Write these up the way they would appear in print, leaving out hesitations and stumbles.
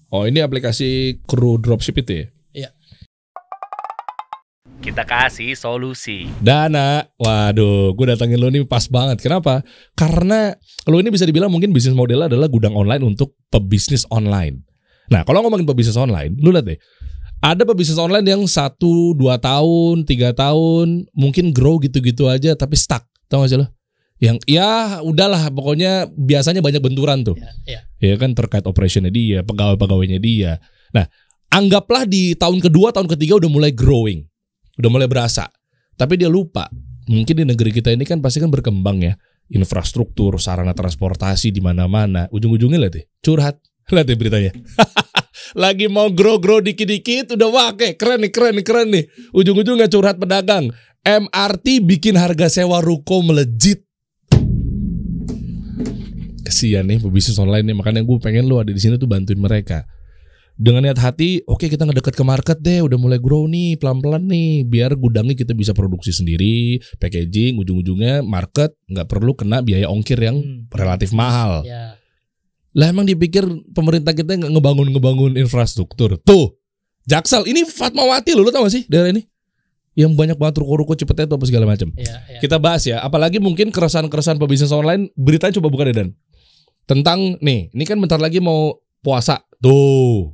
Oh, ini aplikasi kru dropship itu ya? Iya. Kita kasih solusi. Dana, waduh, gue datangin lo nih pas banget. Kenapa? Karena lo ini bisa dibilang mungkin bisnis modelnya adalah gudang online untuk pebisnis online. Nah, kalau ngomongin pebisnis online, lu lihat deh. Ada pebisnis online yang 1, 2 tahun, 3 tahun, mungkin grow gitu-gitu aja tapi stuck. Tahu gak sih lo? Yang ya udahlah, pokoknya biasanya banyak benturan tuh. Ya kan, terkait operationnya dia, pegawai-pegawainya dia. Nah, anggaplah di tahun kedua, tahun ketiga udah mulai growing. Udah mulai berasa. Tapi dia lupa. Mungkin di negeri kita ini kan pasti kan berkembang ya. Infrastruktur, sarana transportasi di mana-mana. Ujung-ujungnya lihat deh, curhat. Lihat deh beritanya. Lagi mau grow dikit-dikit udah wah kayak keren nih. Ujung-ujungnya curhat pedagang. MRT bikin harga sewa ruko melejit. Kesian nih pebisnis online nih, makanya gue pengen lu ada di sini tuh bantuin mereka. Dengan niat hati, oke, kita ngedeket ke market deh, udah mulai grow nih, pelan-pelan nih, biar gudangnya kita bisa produksi sendiri, packaging, ujung-ujungnya market nggak perlu kena biaya ongkir yang relatif mahal. Ya. Lah emang dipikir pemerintah kita nggak ngebangun infrastruktur? Tuh, Jaksel, ini Fatmawati lo tau gak sih daerah ini? Yang banyak banget ruko-ruko Cipete itu apa segala macam. Ya. Kita bahas ya, apalagi mungkin keresahan-keresahan pebisnis online, beritanya coba buka deh Dan. Tentang nih, ini kan bentar lagi mau puasa. Tuh.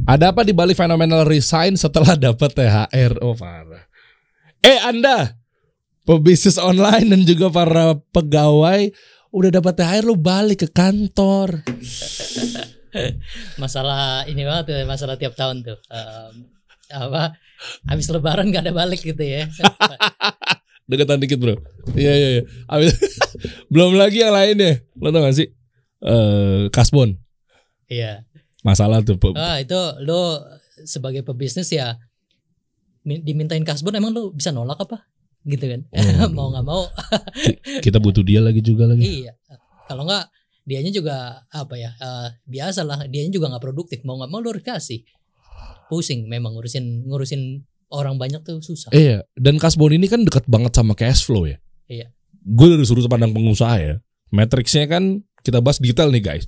Ada apa di balik fenomenal resign setelah dapat THR? Oh parah. Anda pebisnis online dan juga para pegawai udah dapat THR lu balik ke kantor. Masalah ini banget tuh, masalah tiap tahun tuh. Habis lebaran gak ada balik gitu ya. Deketan dikit bro. Iya. Belum lagi yang lain deh. Lo tau gak sih? Kasbon. Iya. Masalah tuh. Itu lo sebagai pebisnis ya dimintain kasbon, emang lo bisa nolak apa? Gitu kan. Mau gak mau. Kita butuh dia lagi. Iya. Kalau enggak dianya juga apa ya, biasalah dianya juga gak produktif. Mau gak mau lo harus kasih. Pusing memang ngurusin orang banyak tuh susah. Iya. Dan kasbon ini kan dekat banget sama cash flow ya. Iya. Gue dari sudut pandang pengusaha ya. Matriksnya kan kita bahas detail nih guys.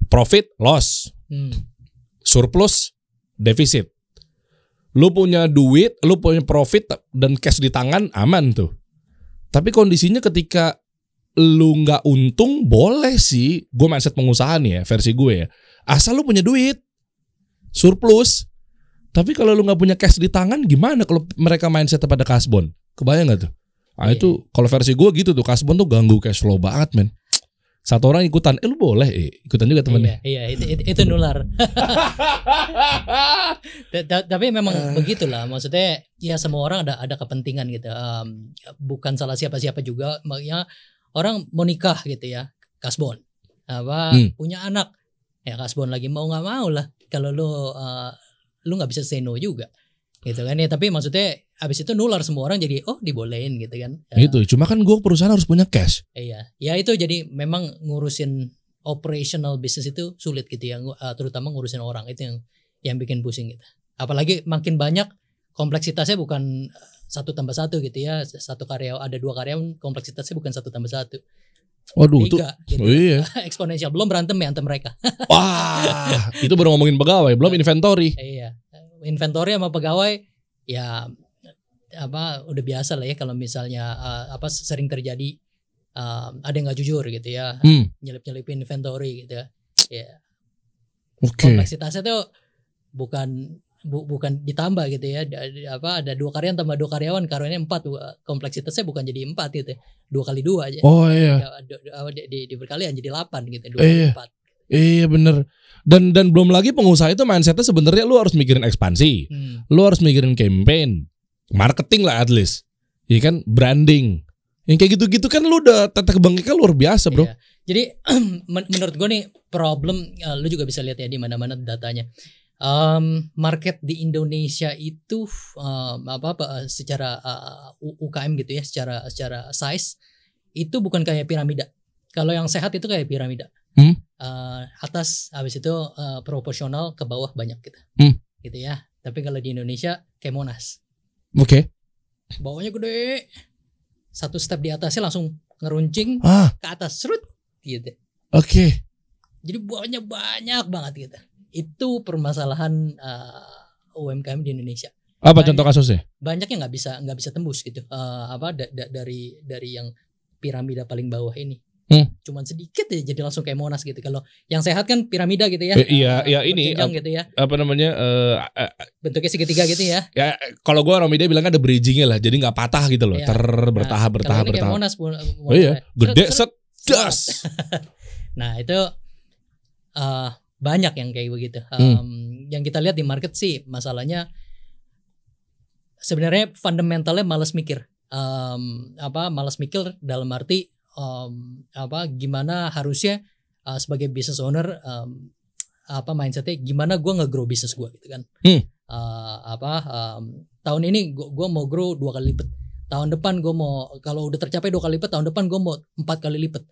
Profit, loss. Surplus, defisit. Lu punya duit, lu punya profit dan cash di tangan, aman tuh. Tapi kondisinya ketika lu nggak untung, boleh sih. Gue mindset pengusaha nih ya, versi gue ya. Asal lu punya duit, surplus. Tapi kalau lu nggak punya cash di tangan, gimana kalau mereka mindset pada kasbon? Kebayang nggak tuh? Nah itu kalau versi gue gitu tuh, kasbon tuh ganggu cash flow banget men. Satu orang ikutan, lu boleh ikutan juga temennya. Iya, itu nular. Tapi memang begitulah, maksudnya ya semua orang ada kepentingan gitu. Bukan salah siapa-siapa juga, makanya orang mau nikah gitu ya, kasbon. Punya anak, ya kasbon lagi, mau nggak mau lah. Kalau lu nggak bisa say no juga, gitu kan ya. Tapi maksudnya abis itu nular semua orang jadi dibolehin gitu kan. Itu cuma kan gue perusahaan harus punya cash. Iya, ya itu jadi memang ngurusin operational business itu sulit gitu ya, terutama ngurusin orang itu yang bikin pusing gitu. Apalagi makin banyak kompleksitasnya bukan 1+1 gitu ya. Ada 2 karyawan, kompleksitasnya bukan 1+1. Waduh, 3 tuh gitu. Iya. Eksponensial, belum berantem ya antar mereka. Wah, itu baru ngomongin pegawai, belum inventory. Iya, inventory sama pegawai ya udah biasa lah ya, kalau misalnya sering terjadi ada yang nggak jujur gitu ya, nyelip-nyelipin inventory gitu ya. Kompleksitasnya tuh bukan ditambah gitu ya. Ada 2 karyawan tambah 2 karyawannya 4, kompleksitasnya bukan jadi 4 gitu, 2 kali 2 aja. Oh iya. Diberkalian jadi 8 gitu, 2 kali 4. Iya bener. Dan belum lagi pengusaha itu mindsetnya sebenarnya lu harus mikirin ekspansi, lu harus mikirin campaign, marketing lah at least, ya kan, branding, yang kayak gitu-gitu kan lu udah tetek bengeknya luar biasa bro. Iya. Jadi menurut gue nih problem, lu juga bisa lihat ya di mana-mana datanya. Market di Indonesia itu secara UKM gitu ya, secara size itu bukan kayak piramida. Kalau yang sehat itu kayak piramida. Atas habis itu proporsional, ke bawah banyak gitu. Gitu ya. Tapi kalau di Indonesia kayak Monas. Oke. Bawahnya gede. 1 step di atasnya langsung ngeruncing ke atas, serut gitu. Oke. Jadi bawahnya banyak banget gitu. Itu permasalahan UMKM di Indonesia. Apa Banyak. contoh kasusnya? Banyak yang nggak bisa tembus gitu. Dari yang piramida paling bawah ini. Cuman sedikit ya jadi langsung kayak Monas gitu. Kalau yang sehat kan piramida gitu ya. Iya ini berjenjang gitu ya. apa namanya? Bentuknya segitiga gitu ya. Ya kalau gue orang media bilang ada bridgingnya lah, jadi nggak patah gitu loh, Iya. bertahap. Kalau ini kayak Monas, Oh iya, gede set das. Nah itu banyak yang kayak begitu. Yang kita lihat di market sih masalahnya sebenarnya fundamentalnya malas mikir. Malas mikir dalam arti gimana harusnya sebagai business owner mindsetnya gimana gue nge-grow bisnis gue gitu kan. Tahun ini gue mau grow 2 kali lipat. Tahun depan gue mau, kalau udah tercapai 2 kali lipat, tahun depan gue mau 4 kali lipat.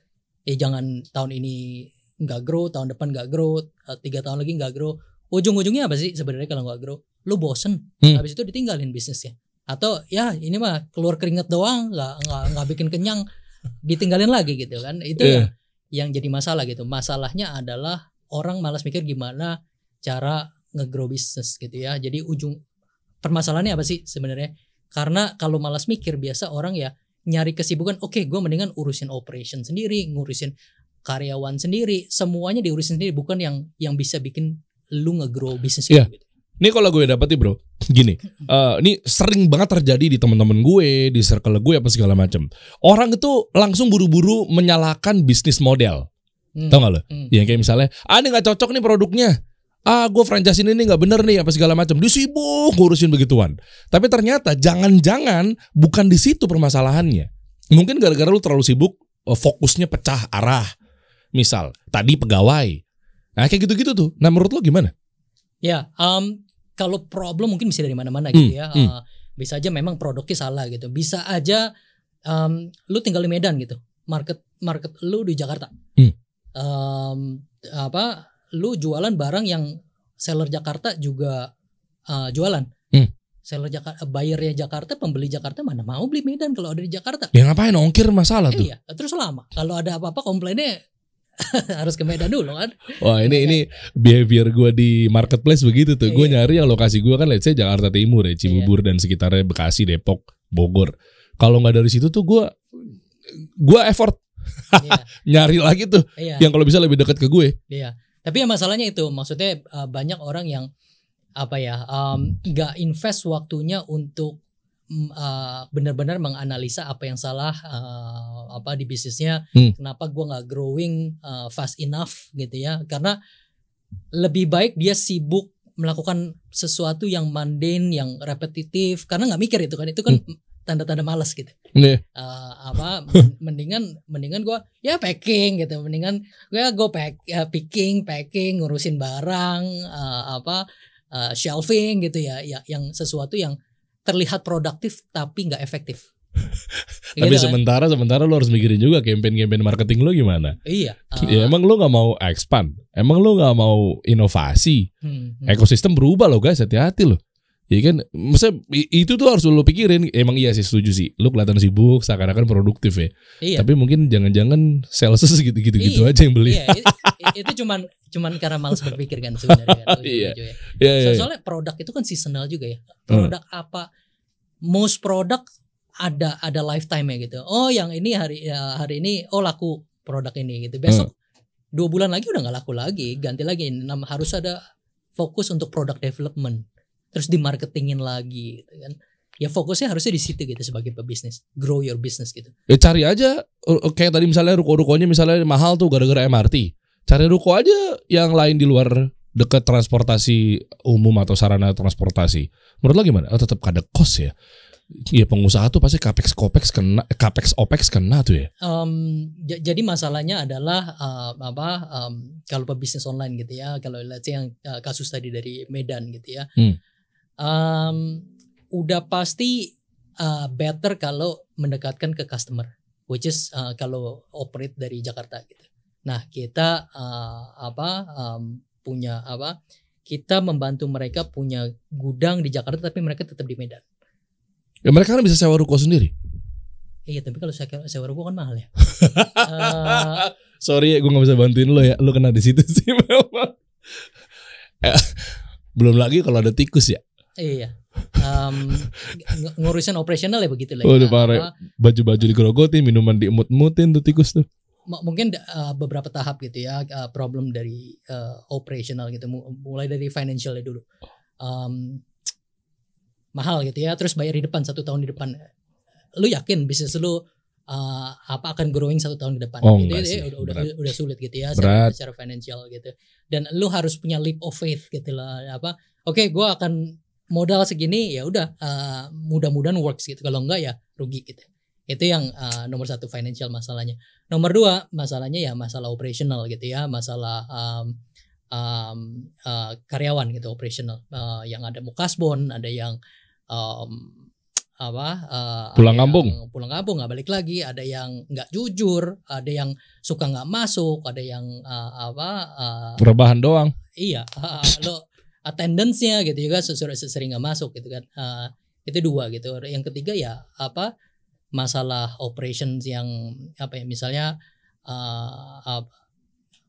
Jangan tahun ini nggak grow, tahun depan nggak grow, 3 tahun lagi nggak grow. Ujung-ujungnya apa sih sebenarnya kalau nggak grow? Lu bosen, habis itu ditinggalin bisnisnya. Atau ya ini mah keluar keringat doang, nggak bikin kenyang, ditinggalin lagi gitu kan. Itu yang jadi masalah gitu. Masalahnya adalah orang malas mikir gimana cara nge-grow bisnis gitu ya. Jadi ujung permasalahannya apa sih sebenarnya? Karena kalau malas mikir biasa orang ya nyari kesibukan. Oke, gue mendingan urusin operation sendiri, ngurusin karyawan sendiri, semuanya diurusin sendiri, bukan yang bisa bikin lu nge-grow bisnis gitu. Ini kalau gue dapet nih bro, gini, ini sering banget terjadi di teman-teman gue, di circle gue apa segala macam. Orang itu langsung buru-buru menyalahkan bisnis model, tau gak lo? Yang kayak misalnya, ini nggak cocok nih produknya, gue franchise ini nggak bener nih apa segala macam. Dia sibuk ngurusin begituan. Tapi ternyata jangan-jangan bukan di situ permasalahannya. Mungkin gara-gara lu terlalu sibuk, fokusnya pecah arah. Misal tadi pegawai, nah kayak gitu-gitu tuh. Nah menurut lo gimana? Ya, kalau problem mungkin bisa dari mana-mana gitu ya. Bisa aja memang produknya salah gitu. Bisa aja lu tinggal di Medan gitu. Market lu di Jakarta. Lu jualan barang yang seller Jakarta juga jualan. Seller Jakarta, buyernya Jakarta, pembeli Jakarta mana mau beli Medan kalau ada di Jakarta? Ya ngapain ongkir masalah tuh? Iya, terus lama. Kalau ada apa-apa komplainnya harus ke Medan dulu kan. Wah ini behavior gue di marketplace begitu tuh. Gue nyari yang lokasi gue kan let's say Jakarta Timur ya, Cibubur dan sekitarnya, Bekasi, Depok, Bogor. Kalau nggak dari situ tuh gue effort nyari lagi tuh yang kalau bisa lebih dekat ke gue. Iya. Tapi ya masalahnya itu, maksudnya banyak orang yang nggak invest waktunya untuk benar-benar menganalisa apa yang salah di bisnisnya, kenapa gue nggak growing fast enough gitu ya. Karena lebih baik dia sibuk melakukan sesuatu yang mundane, yang repetitif, karena nggak mikir itu kan tanda-tanda malas gitu. Mendingan gue ya packing gitu, mendingan gue packing ngurusin barang, shelving gitu ya, yang sesuatu yang terlihat produktif tapi nggak efektif. Tapi gitu sementara lo harus mikirin juga campaign marketing lo gimana. Iya. Ya emang lo nggak mau expand, emang lo nggak mau inovasi, ekosistem berubah lo guys, hati-hati lo. Ya kan, maksudnya itu tuh harus lo pikirin. Emang iya sih, setuju sih. Lo kelihatan sibuk, seakan-akan produktif ya. Iya. Tapi mungkin jangan-jangan sales gitu aja yang beli. Iya, itu cuman karena malas berpikir kan sebenarnya. Iya. Soalnya produk itu kan seasonal juga ya. Produk apa? Most product ada lifetime-nya gitu. Oh, yang ini hari ini laku produk ini gitu. Besok 2 bulan lagi udah nggak laku lagi, ganti lagi. Harus ada fokus untuk product development. Terus di marketingin lagi gitu kan. Ya fokusnya harusnya di situ gitu sebagai pebisnis, grow your business gitu. Ya cari aja kayak tadi misalnya ruko-rukonya misalnya mahal tuh gara-gara MRT. Cari ruko aja yang lain di luar dekat transportasi umum atau sarana transportasi. Menurut lo gimana? Tetap ada cost ya. Ya pengusaha tuh pasti capex opex kena tuh ya. Jadi masalahnya adalah kalau pebisnis online gitu ya, kalau let's say yang kasus tadi dari Medan gitu ya. Udah pasti better kalau mendekatkan ke customer, which is kalau operate dari Jakarta gitu. Nah kita kita membantu mereka punya gudang di Jakarta tapi mereka tetap di Medan. Ya mereka kan bisa sewa ruko sendiri. Iya tapi kalau sewa ruko kan mahal ya. Sorry ya gue nggak bisa bantuin lo ya, lo kena di situ sih memang. Belum lagi kalau ada tikus ya. Iya. Ngurusin operasional ya begitu lah. Udah parah. Baju-baju digerogotin, minuman diemut-emutin tuh tikus tuh. Mungkin beberapa tahap gitu ya, problem dari operational gitu, mulai dari financialnya dulu. Mahal gitu ya, terus bayar di depan 1 tahun di depan. Lu yakin bisnis lu akan growing 1 tahun ke depan? Oh, gitu, enggak sih, udah sulit gitu ya secara financial gitu. Dan lu harus punya leap of faith gitu lah. Oke, gue akan modal segini, ya udah, mudah-mudahan works gitu. Kalau enggak ya rugi gitu. Itu yang nomor 1 financial masalahnya. Nomor 2 masalahnya ya masalah operational gitu ya, masalah karyawan gitu, operational. Yang ada mau kasbon, ada yang pulang kampung nggak balik lagi, ada yang nggak jujur, ada yang suka nggak masuk, ada yang rebahan doang. Iya, lo attendance-nya gitu juga sering nggak masuk gitu kan. Itu 2 gitu. Yang ketiga ya masalah operations yang misalnya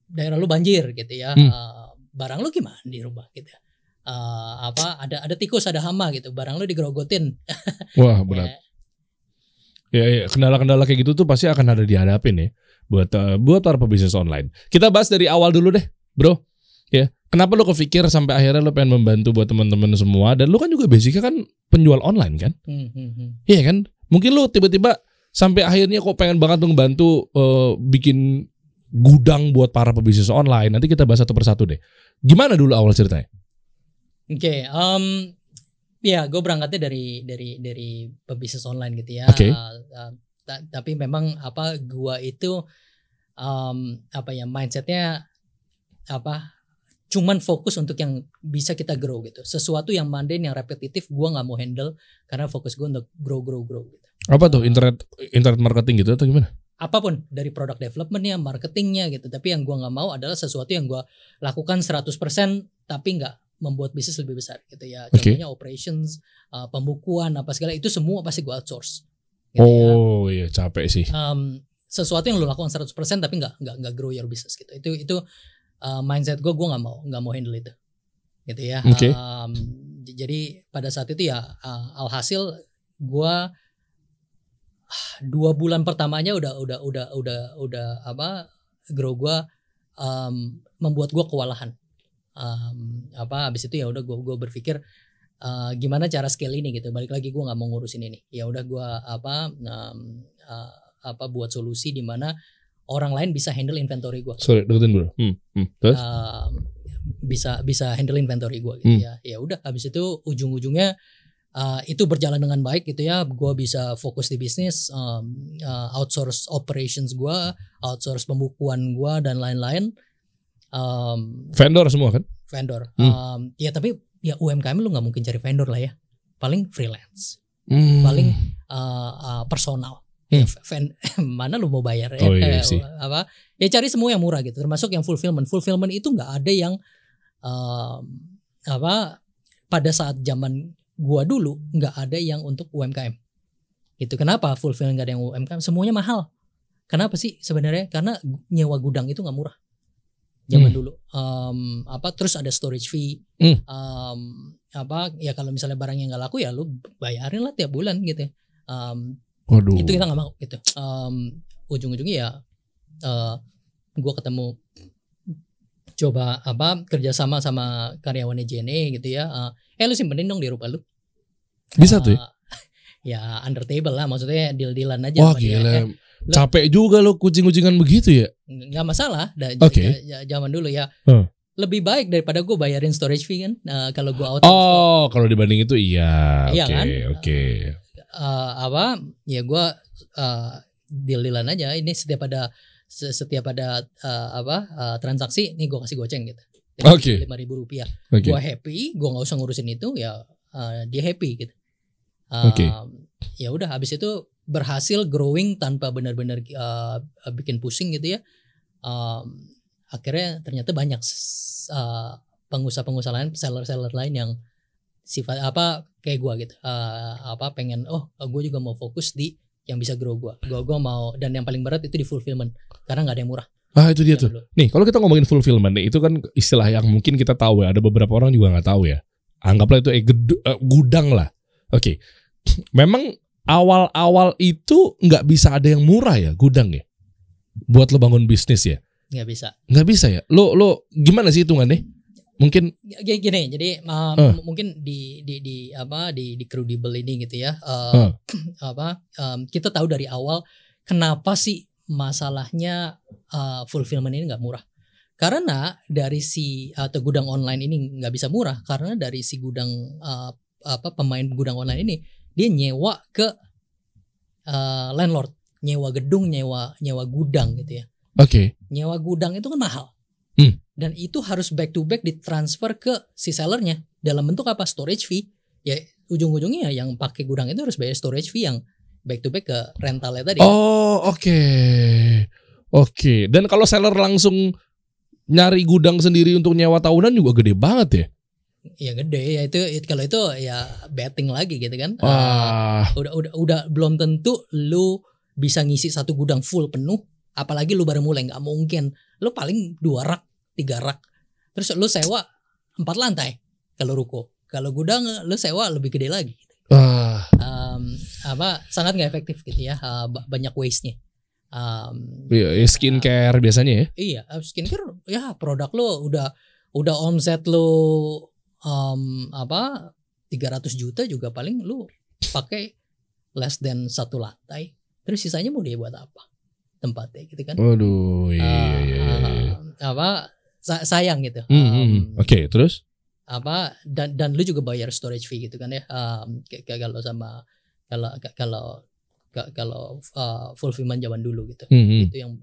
daerah lu banjir gitu ya, barang lu gimana di rumah gitu. Ada tikus, ada hama gitu, barang lu digerogotin. Wah, berat. Ya, kendala-kendala kayak gitu tuh pasti akan ada dihadapin ya buat para pebisnis online. Kita bahas dari awal dulu deh, bro. Ya, kenapa lu kepikir sampai akhirnya lu pengen membantu buat teman-teman semua, dan lu kan juga basicnya kan penjual online kan? Iya kan? Mungkin lu tiba-tiba sampai akhirnya kok pengen banget ngebantu bikin gudang buat para pebisnis online. Nanti kita bahas satu persatu deh. Gimana dulu awal ceritanya? Oke, ya gue berangkatnya dari pebisnis online gitu ya. Oke. Tapi memang gue itu mindsetnya cuman fokus untuk yang bisa kita grow gitu. Sesuatu yang mundane, yang repetitif gue nggak mau handle, karena fokus gue untuk grow gitu. Apa tuh, internet marketing gitu atau gimana? Apapun dari product developmentnya, marketingnya gitu. Tapi yang gue nggak mau adalah sesuatu yang gue lakukan 100% tapi nggak membuat bisnis lebih besar gitu ya. Contohnya operations, pembukuan apa segala itu semua pasti gue outsource. Gitu iya capek sih. Sesuatu yang lo lakukan 100% tapi nggak grow your business gitu. Itu mindset gue nggak mau handle itu, gitu ya. Jadi pada saat itu ya alhasil gue 2 bulan pertamanya udah grow gue membuat gue kewalahan. Abis itu ya udah gue berpikir gimana cara scale ini gitu. Balik lagi gue nggak mau ngurusin ini. Ya udah gue buat solusi di mana orang lain bisa handle inventory gue. Sorry, deketin bro. Terus? Bisa handle inventory gue gitu ya. Ya udah, habis itu ujung-ujungnya itu berjalan dengan baik gitu ya. Gue bisa fokus di bisnis, outsource operations gue, outsource pembukuan gue dan lain-lain. Vendor semua kan? Vendor. Ya tapi ya UMKM lu nggak mungkin cari vendor lah ya. Paling freelance, paling personal. Mana lu mau bayar ya? Ya cari semua yang murah gitu, termasuk yang fulfillment itu nggak ada yang pada saat zaman gua dulu nggak ada yang untuk UMKM gitu. Kenapa fulfillment nggak ada yang UMKM? Semuanya mahal. Kenapa sih sebenarnya? Karena nyewa gudang itu nggak murah zaman dulu. Terus ada storage fee. Ya kalau misalnya barangnya nggak laku ya lu bayarin lah tiap bulan gitu. Waduh. Itu kita nggak mau gitu. Ujung-ujungnya ya gue ketemu coba kerjasama sama karyawannya JNE gitu ya. Lu simpenin dong di rumah lu. Bisa tuh ya? Ya under table lah, maksudnya deal-dealan aja. Wah gila, capek juga lo kucing-kucingan begitu ya. Nggak masalah. Zaman dulu ya. Lebih baik daripada gue bayarin storage fee kan. Kalau gue out. Kalau dibanding itu iya. Oke. Ya gue deal-dealan aja. Ini setiap ada transaksi, nih gue kasih goceng gitu. Oke. Rp5.000. Gue happy, gue nggak usah ngurusin itu ya. Dia happy gitu. Ya udah, habis itu berhasil growing tanpa benar-benar bikin pusing gitu ya. Akhirnya ternyata banyak pengusaha-pengusaha lain, seller-seller lain yang sifat kayak gue gitu, pengen gue juga mau fokus di yang bisa grow gue mau, dan yang paling berat itu di fulfillment karena nggak ada yang murah. Itu dia tuh. Dulu. Nih, kalau kita ngomongin fulfillment nih, itu kan istilah yang mungkin kita tahu ya. Ada beberapa orang juga nggak tahu ya. Anggaplah itu gudang lah. Oke. Memang awal-awal itu nggak bisa ada yang murah ya gudang ya. Buat lo bangun bisnis ya. Nggak bisa. Nggak bisa ya. Lo gimana sih hitungannya? Mungkin Gini, jadi mungkin di Crudable ini gitu ya. Kita tahu dari awal kenapa sih masalahnya fulfillment ini nggak murah. Karena dari atau gudang online ini nggak bisa murah karena dari si gudang pemain gudang online ini dia nyewa ke landlord, nyewa gedung, nyewa gudang gitu ya. Oke. Nyewa gudang itu kan mahal. Dan itu harus back to back ditransfer ke si sellernya dalam bentuk apa? Storage fee. Ya ujung-ujungnya yang pakai gudang itu harus bayar storage fee yang back to back ke rentalnya tadi. Oh, oke. Dan kalau seller langsung nyari gudang sendiri untuk nyewa tahunan juga gede banget ya? Ya gede ya, itu kalau itu ya betting lagi gitu kan. Udah belum tentu lu bisa ngisi satu gudang full penuh, apalagi lu baru mulai, nggak mungkin. Lu paling 2 rak, 3 rak. Terus lu sewa 4 lantai kalau ruko. Kalau gudang lu sewa lebih gede lagi. Sangat nggak efektif gitu ya. Banyak waste-nya. Skincare biasanya ya? Iya, skincare ya produk lu udah omset lu 300 juta juga paling lu pakai less than 1 lantai. Terus sisanya mau dia buat apa? Tempatnya gitu kan. Waduh, sayang gitu. Oke, terus? Dan lu juga bayar storage fee gitu kan ya. Kalau fulfillment zaman dulu gitu. Itu yang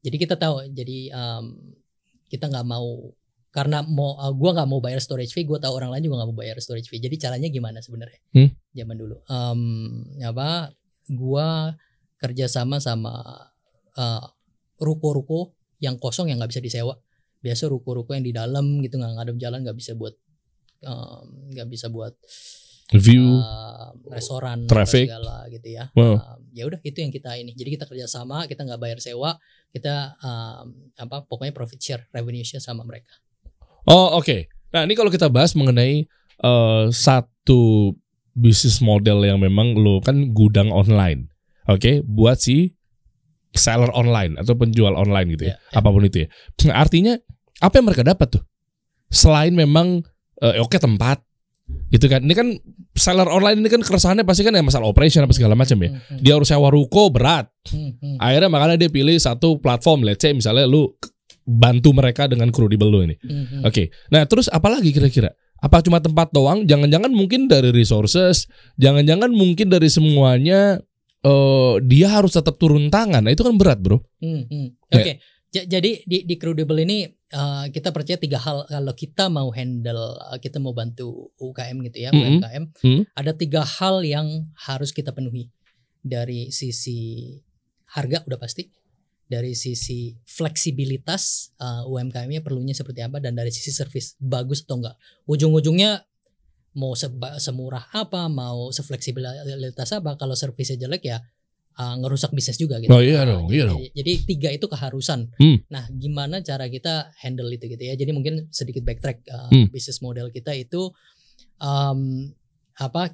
jadi kita tahu, jadi kita nggak mau, karena gue nggak mau bayar storage fee, gue tahu orang lain juga nggak mau bayar storage fee. Jadi caranya gimana sebenarnya? Zaman dulu gue kerjasama sama ruko-ruko yang kosong yang nggak bisa disewa. Biasa ruko-ruko yang di dalam gitu nggak ngadep jalan, nggak bisa buat view, restoran, traffic, segala gitu ya. Wow. Ya udah itu yang kita ini. Jadi kita kerjasama, kita nggak bayar sewa, kita pokoknya profit share, revenue share sama mereka. Oke. Nah ini kalau kita bahas mengenai satu bisnis model yang memang lo kan gudang online, oke, buat si seller online atau penjual online gitu ya, apapun itu ya. Nah, artinya apa yang mereka dapat tuh selain memang tempat gitu kan? Ini kan seller online ini kan keresahannya pasti kan ya masalah operation apa segala macam ya. Dia harus sewa ruko berat. Akhirnya makanya dia pilih satu platform, let's say misalnya lu bantu mereka dengan Crudable lu ini. Oke. Nah, terus apa lagi kira-kira? Apa cuma tempat doang? Jangan-jangan mungkin dari resources, jangan-jangan mungkin dari semuanya dia harus tetap turun tangan. Nah, itu kan berat, bro. Oke. Jadi di Crudable ini kita percaya 3 hal kalau kita mau handle, kita mau bantu UKM gitu ya, UMKM. Ada 3 hal yang harus kita penuhi. Dari sisi harga udah pasti, dari sisi fleksibilitas UMKM-nya perlunya seperti apa, dan dari sisi service bagus atau enggak. Ujung-ujungnya mau semurah apa, mau sefleksibilitas apa, kalau service-nya jelek ya ngerusak bisnis juga gitu. Iya dong. Jadi 3 itu keharusan. Nah, gimana cara kita handle itu gitu ya. Jadi mungkin sedikit backtrack, bisnis model kita itu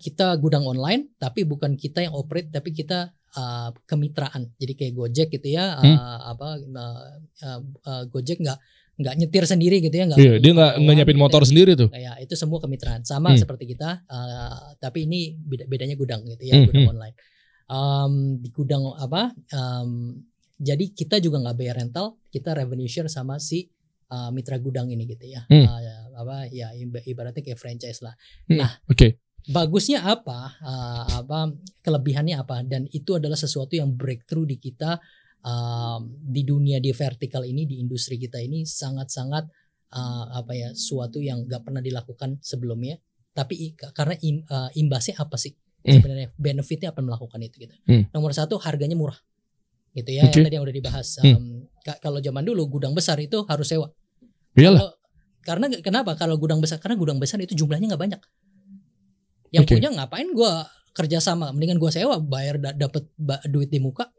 kita gudang online, tapi bukan kita yang operate, tapi kita kemitraan. Jadi kayak Gojek gitu ya. Gojek nggak nyetir sendiri gitu ya. Dia nggak nyiapin motor sendiri tuh. Ya, itu semua kemitraan. Sama seperti kita, tapi ini bedanya gudang gitu ya, gudang online. Di gudang jadi kita juga nggak bayar rental, kita revenue share sama si mitra gudang ini gitu ya. Ibaratnya kayak franchise lah. Nah, bagusnya apa, kelebihannya apa, dan itu adalah sesuatu yang breakthrough di kita, di dunia di vertikal ini, di industri kita ini sangat-sangat suatu yang nggak pernah dilakukan sebelumnya. Tapi karena imbasnya apa sih? Sebenarnya benefitnya apa melakukan itu gitu. Nomor 1, harganya murah gitu ya. Yang tadi yang udah dibahas. Kalau zaman dulu gudang besar itu harus sewa. Karena kenapa? Kalau gudang besar, karena gudang besar itu jumlahnya nggak banyak. Yang punya ngapain gue kerja sama? Mendingan gue sewa, bayar dapat duit di muka.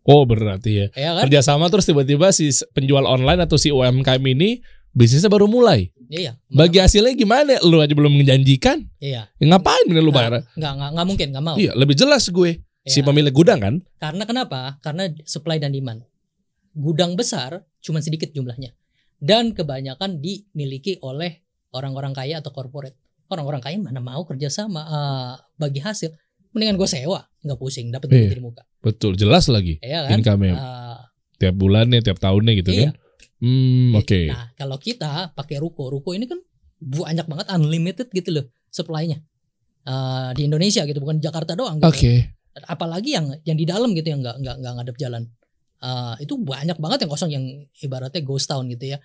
Oh berarti ya. Ya kan? Kerjasama terus tiba-tiba si penjual online atau si UMKM ini bisnisnya baru mulai. Iya. Bagi hasilnya gimana? Lu aja belum menjanjikan. Iya. Ya, ngapain lu bayar? Nggak mungkin, nggak mau. Iya, lebih jelas gue. Si Iya. pemilik gudang kan? Karena kenapa? Karena supply dan demand. Gudang besar cuma sedikit jumlahnya. Dan kebanyakan dimiliki oleh orang-orang kaya atau corporate. Orang-orang kaya mana mau kerjasama bagi hasil. Mendingan gue sewa, nggak pusing, dapat duit Iya. di muka. Betul, jelas lagi. Iya kan? Income-nya tiap bulannya, tiap tahunnya gitu Iya. kan. Oke. Nah, kalau kita pakai ruko ini kan banyak banget unlimited gitu loh supply-nya. Di Indonesia gitu, bukan Jakarta doang gitu. Oke. Apalagi yang di dalam gitu yang nggak ngadep jalan. Itu banyak banget yang kosong yang ibaratnya ghost town gitu ya.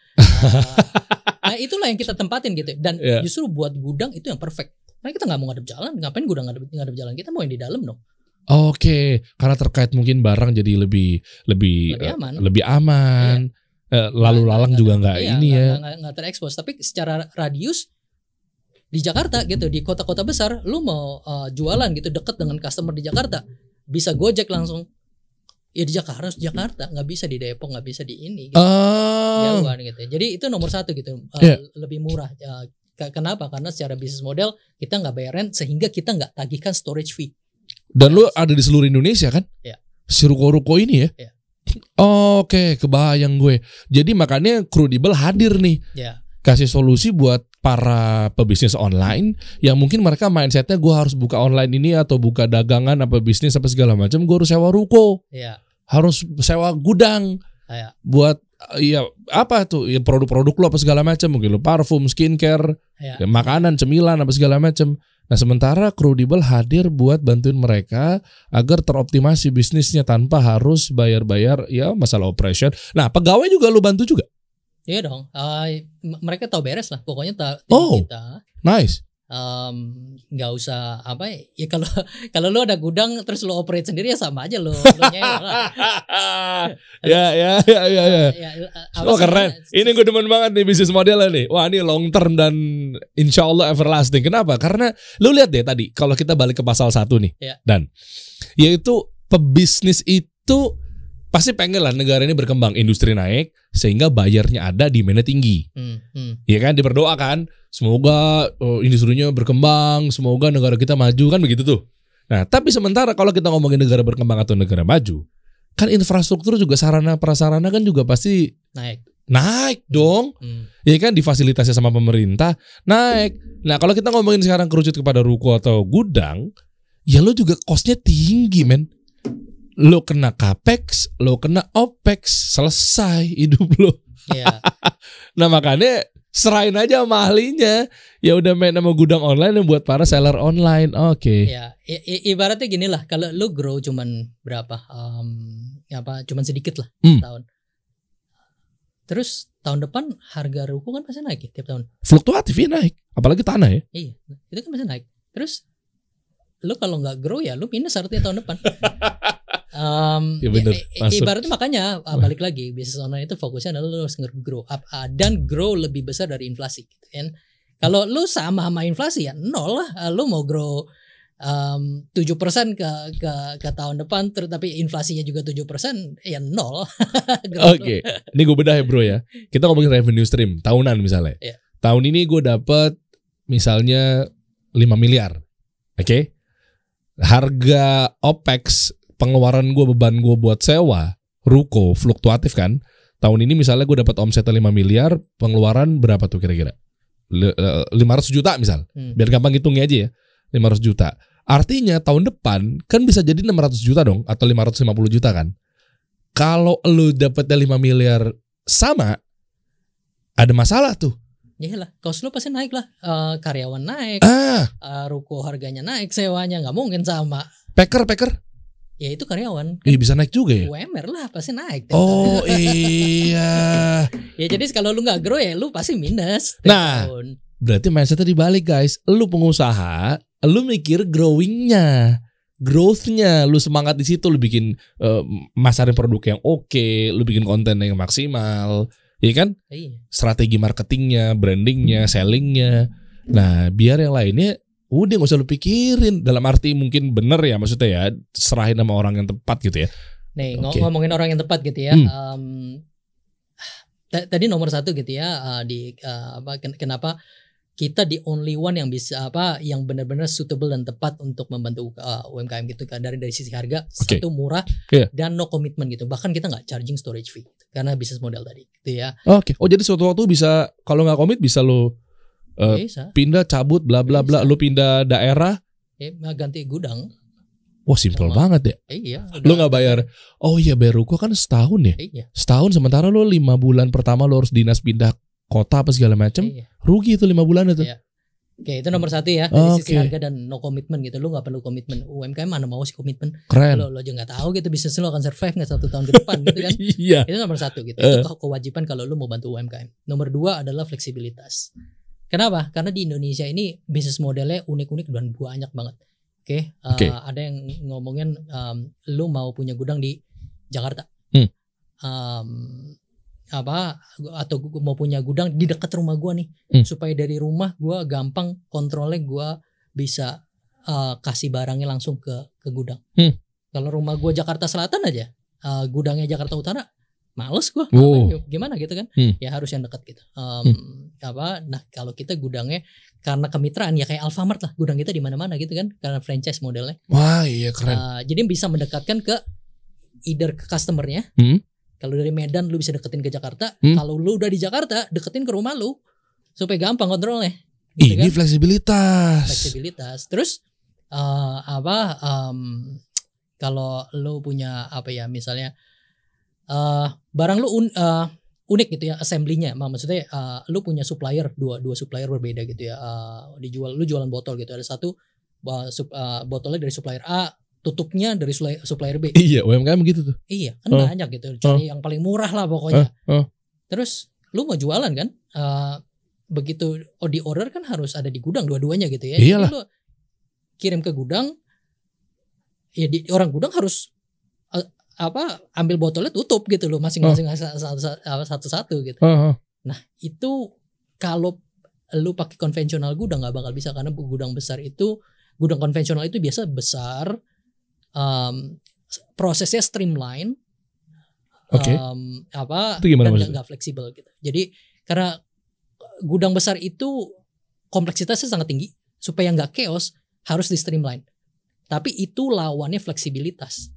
Nah, itulah yang kita tempatin gitu. Dan Yeah. justru buat gudang itu yang perfect. Karena kita nggak mau ngadep jalan, ngapain gudang ngadep jalan? Kita mau yang di dalam dong. Oke, karena terkait mungkin barang jadi lebih Lebih aman. Lalu lalang juga nggak Iya, ini ya. nggak terekspos. Tapi secara radius di Jakarta gitu, di kota-kota besar, lu mau jualan gitu deket dengan customer di Jakarta, bisa Gojek langsung. Ya di Jakarta harus Jakarta, nggak bisa di Depok, nggak bisa di ini. Gitu. Jauhan gitu. Jadi itu nomor satu gitu, Yeah. lebih murah. Kenapa? Karena secara bisnis model kita nggak bayar rent sehingga kita nggak tagihkan storage fee. Dan lu ada di seluruh Indonesia kan? Iya. Si ruko-ruko ini ya? Iya. Oke, kebayang gue. Jadi makanya Crudibel hadir nih. Ya. Kasih solusi buat para pebisnis online yang mungkin mereka mindsetnya gue harus buka online ini atau buka dagangan apa bisnis apa segala macam, gue harus sewa ruko, Ya. harus sewa gudang Ya. buat ya apa tuh ya produk-produk lo apa segala macam, mungkin lo parfum, skincare, Ya. ya, makanan, cemilan apa segala macam. Nah sementara Crudibel hadir buat bantuin mereka agar teroptimasi bisnisnya tanpa harus bayar-bayar ya masalah operation. Nah pegawai juga lo bantu juga. Iya dong. Mereka tahu beres lah. Pokoknya tim Oh. kita Nice. nggak usah apa ya kalau lu ada gudang terus lu operate sendiri ya sama aja lu nyewa lah. Ya. Oh keren. Ini gue demen banget nih bisnis modelnya nih. Wah ini long term dan insya Allah everlasting. Kenapa? Karena lu lihat deh tadi kalau kita balik ke pasal 1 nih. Ya. Dan yaitu pebisnis itu pasti pengen lah negara ini berkembang, industri naik sehingga bayarnya ada, demand-nya tinggi. Iya kan, diberdoa kan, semoga industrinya berkembang, semoga negara kita maju kan begitu tuh. Nah, tapi sementara kalau kita ngomongin negara berkembang atau negara maju, kan infrastruktur juga sarana prasarana kan juga pasti naik dong. Iya kan, difasilitasi sama pemerintah, naik. Nah, kalau kita ngomongin sekarang kerucut kepada ruko atau gudang, ya lo juga cost-nya tinggi, men. Lo kena capex, lo kena opex, selesai hidup lo. Iya. Nah makanya serahin aja sama ahlinya. Ya udah main sama gudang online yang buat para seller online. Oke. Ya, ibaratnya gini lah, kalau lu grow cuman berapa? Cuman sedikit lah tahun. Terus tahun depan harga ruko kan pasti naik ya tiap tahun. Fluktuatif ya naik, apalagi tanah ya. Iya, itu kan pasti naik. Terus lu kalau nggak grow ya lu minus artinya tahun depan. Ya bener, Ibaratnya makanya balik lagi bisnis online itu fokusnya adalah lu harus grow up dan grow lebih besar dari inflasi gitu kan. Kalau lu sama inflasi ya nol lah. Lu mau grow 7% ke tahun depan tapi inflasinya juga 7% ya nol. Oke. Ini gue bedah ya bro ya. Kita ngomongin revenue stream tahunan misalnya. Yeah. Tahun ini gue dapet misalnya 5 miliar. Oke. Harga OPEX pengeluaran gue, beban gue buat sewa ruko fluktuatif kan. Tahun ini misalnya gue dapat omset 5 miliar, pengeluaran berapa tuh kira-kira? 500 juta misal. Biar gampang hitungnya aja ya. 500 juta. Artinya tahun depan kan bisa jadi 600 juta dong atau 550 juta kan. Kalau lu dapetnya 5 miliar sama, ada masalah tuh. Iyalah, cost lu pasti naik lah. Karyawan naik, ruko harganya naik, sewanya nggak mungkin sama. Packer. Ya itu karyawan. Iya bisa naik juga ya. UMR lah pasti naik. Oh iya. Ya jadi kalau lu nggak grow ya lu pasti minus. Nah, berarti mindsetnya dibalik guys. Lu pengusaha, lu mikir growingnya, growthnya, lu semangat di situ, lu bikin masarin produk yang oke, lu bikin konten yang maksimal, iya kan? Iya. Strategi marketingnya, brandingnya, sellingnya. Nah, biar yang lainnya udah gak usah lu pikirin. Dalam arti mungkin bener ya, maksudnya ya serahin sama orang yang tepat gitu ya. Nih Oke. ngomongin orang yang tepat gitu ya. Tadi nomor satu gitu ya, kenapa kita the only one yang bisa yang benar-benar suitable dan tepat untuk membantu UMKM gitu kan, dari sisi harga. Oke. Satu, murah, Iya. dan no commitment gitu. Bahkan kita nggak charging storage fee karena bisnis model tadi gitu ya. Oke. Oh, jadi suatu waktu bisa kalau nggak komit bisa lo Bisa pindah, cabut, bla bla bla. Bisa. Lo pindah daerah. ganti gudang. Wah, simple Sama. banget ya. Iya. Lo nggak bayar. Oh iya, bayar ruko kan setahun ya. Iya. Setahun, sementara lo 5 bulan pertama lo harus dinas pindah kota apa segala macem. Iya. Rugi itu 5 bulan itu. Iya. Oke, itu nomor satu ya, dari sisi Oke. harga dan no commitment gitu. Lu nggak perlu komitmen. UMKM mana mau sih komitmen? Keren. Lo aja nggak tahu gitu bisnis lo akan survive nggak 1 tahun ke depan gitu kan? Iya. Itu nomor satu gitu. Itu kewajiban kalau lu mau bantu UMKM. Nomor 2 adalah fleksibilitas. Kenapa? Karena di Indonesia ini bisnis modelnya unik-unik dan banyak banget. Oke. Oke. Ada yang ngomongin lu mau punya gudang di Jakarta. Atau gue mau punya gudang di dekat rumah gue nih, supaya dari rumah gue gampang kontrolnya, gue bisa kasih barangnya langsung ke gudang. Kalau rumah gue Jakarta Selatan aja, gudangnya Jakarta Utara, males gue. Gimana gitu kan? Ya harus yang dekat gitu. Nah kalau kita gudangnya karena kemitraan ya kayak Alfamart lah, gudang kita di mana-mana gitu kan, karena franchise modelnya. Wah, iya keren. Jadi bisa mendekatkan ke either ke customernya. Kalau dari Medan lu bisa deketin ke Jakarta. Kalau lu udah di Jakarta, deketin ke rumah lu supaya gampang kontrolnya. Gitu Ini kan? fleksibilitas. Terus kalau lu punya misalnya barang lu unik gitu ya, assembly-nya. Maksudnya lu punya supplier, dua supplier berbeda gitu ya. Lu jualan botol gitu. Ada satu botolnya dari supplier A, tutupnya dari supplier B. Iya, UMKM gitu tuh. Iya, kan banyak gitu. Cari yang paling murah lah pokoknya. Terus lu mau jualan kan? Begitu di order kan harus ada di gudang dua-duanya gitu ya. Iyalah. Jadi lu kirim ke gudang, ya orang gudang harus ambil botolnya, tutup gitu loh, masing-masing satu-satu gitu. Nah itu kalau lu pakai konvensional gudang nggak bakal bisa, karena gudang besar itu, gudang konvensional itu biasa besar. Prosesnya streamline, Oke. Itu gimana dan maksudnya? nggak fleksibel gitu. Jadi karena gudang besar itu kompleksitasnya sangat tinggi, supaya nggak chaos harus di streamline. Tapi itu lawannya fleksibilitas,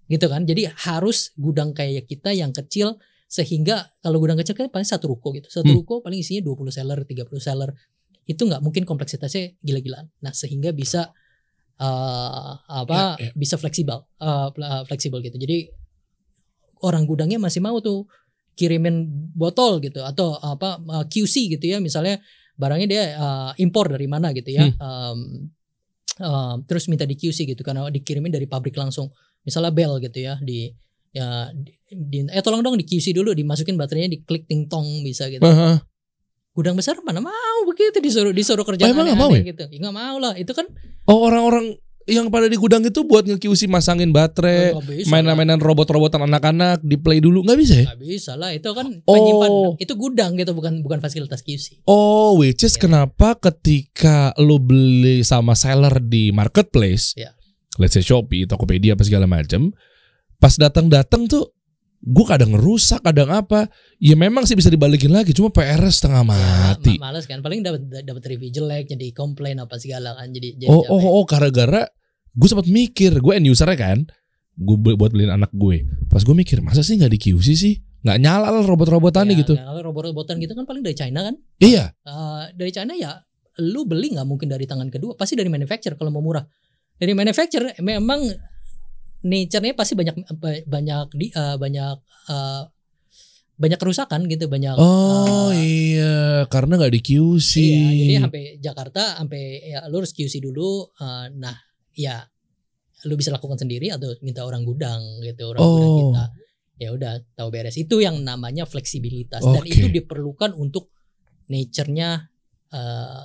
gitu kan? Jadi harus gudang kayak kita yang kecil, sehingga kalau gudang kecil kan paling satu ruko gitu, ruko paling isinya 20 seller, 30 seller, itu nggak mungkin kompleksitasnya gila-gilaan. Nah sehingga bisa bisa fleksibel gitu. Jadi orang gudangnya masih mau tuh kirimin botol gitu, atau QC gitu ya, misalnya barangnya dia impor dari mana gitu ya. Terus minta di QC gitu, karena dikirimin dari pabrik langsung, misalnya Bell gitu ya, tolong dong di QC dulu, dimasukin baterainya, diklik ting tong, bisa gitu. Gudang besar mana mau begitu, disuruh kerja emang nggak mau ya? gitu. Ya, nggak mau lah, itu kan. Oh, orang-orang yang pada di gudang itu buat nge-QC, masangin baterai, mainan-mainan robot-robotan anak-anak, di play dulu, nggak bisa ya? Nggak bisa lah, itu kan penyimpan, itu gudang gitu, bukan fasilitas QC. Oh, which is kenapa ketika lu beli sama seller di marketplace, let's say Shopee, Tokopedia apa segala macam, pas datang tuh gue kadang ngerusak, kadang apa, ya memang sih bisa dibalikin lagi, cuma PR setengah mati. Males kan, paling dapat review jelek, jadi komplain apa segala kan, jadi gara-gara gue sempat mikir, gue end usernya kan, gue buat beliin anak gue, pas gue mikir masa sih nggak di QC sih, nggak nyala lah robot-robotannya gitu. Kalau robot-robotan gitu kan paling dari China kan. Iya. Dari China ya, lu beli nggak mungkin dari tangan kedua, pasti dari manufacturer kalau mau murah. Dari manufacturer memang nature-nya pasti banyak kerusakan gitu, banyak. Iya, karena nggak di QC. Iya, jadi sampai Jakarta, lu harus QC dulu. Nah, ya lu bisa lakukan sendiri atau minta orang gudang gitu, gudang kita. Ya udah, tahu beres. Itu yang namanya fleksibilitas, dan itu diperlukan untuk nature-nya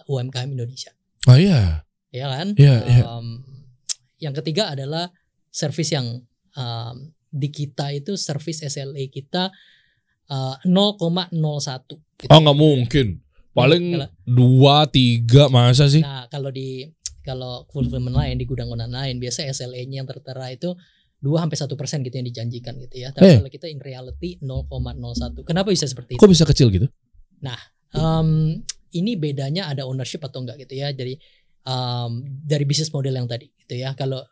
UMKM Indonesia. Oh iya. Ya kan? Iya. Yang ketiga adalah service yang di kita itu service SLA kita 0,01 gitu. Nggak mungkin, paling 2-3 masa sih? Nah kalau fulfillment lain, di gudang online lain, biasa SLA-nya yang tertera itu 2-1% gitu yang dijanjikan gitu ya. Tapi kalau kita in reality 0,01. Kenapa bisa seperti itu? Kok bisa kecil gitu? Ini bedanya ada ownership atau enggak gitu ya. Jadi dari bisnis model yang tadi gitu ya. Kalau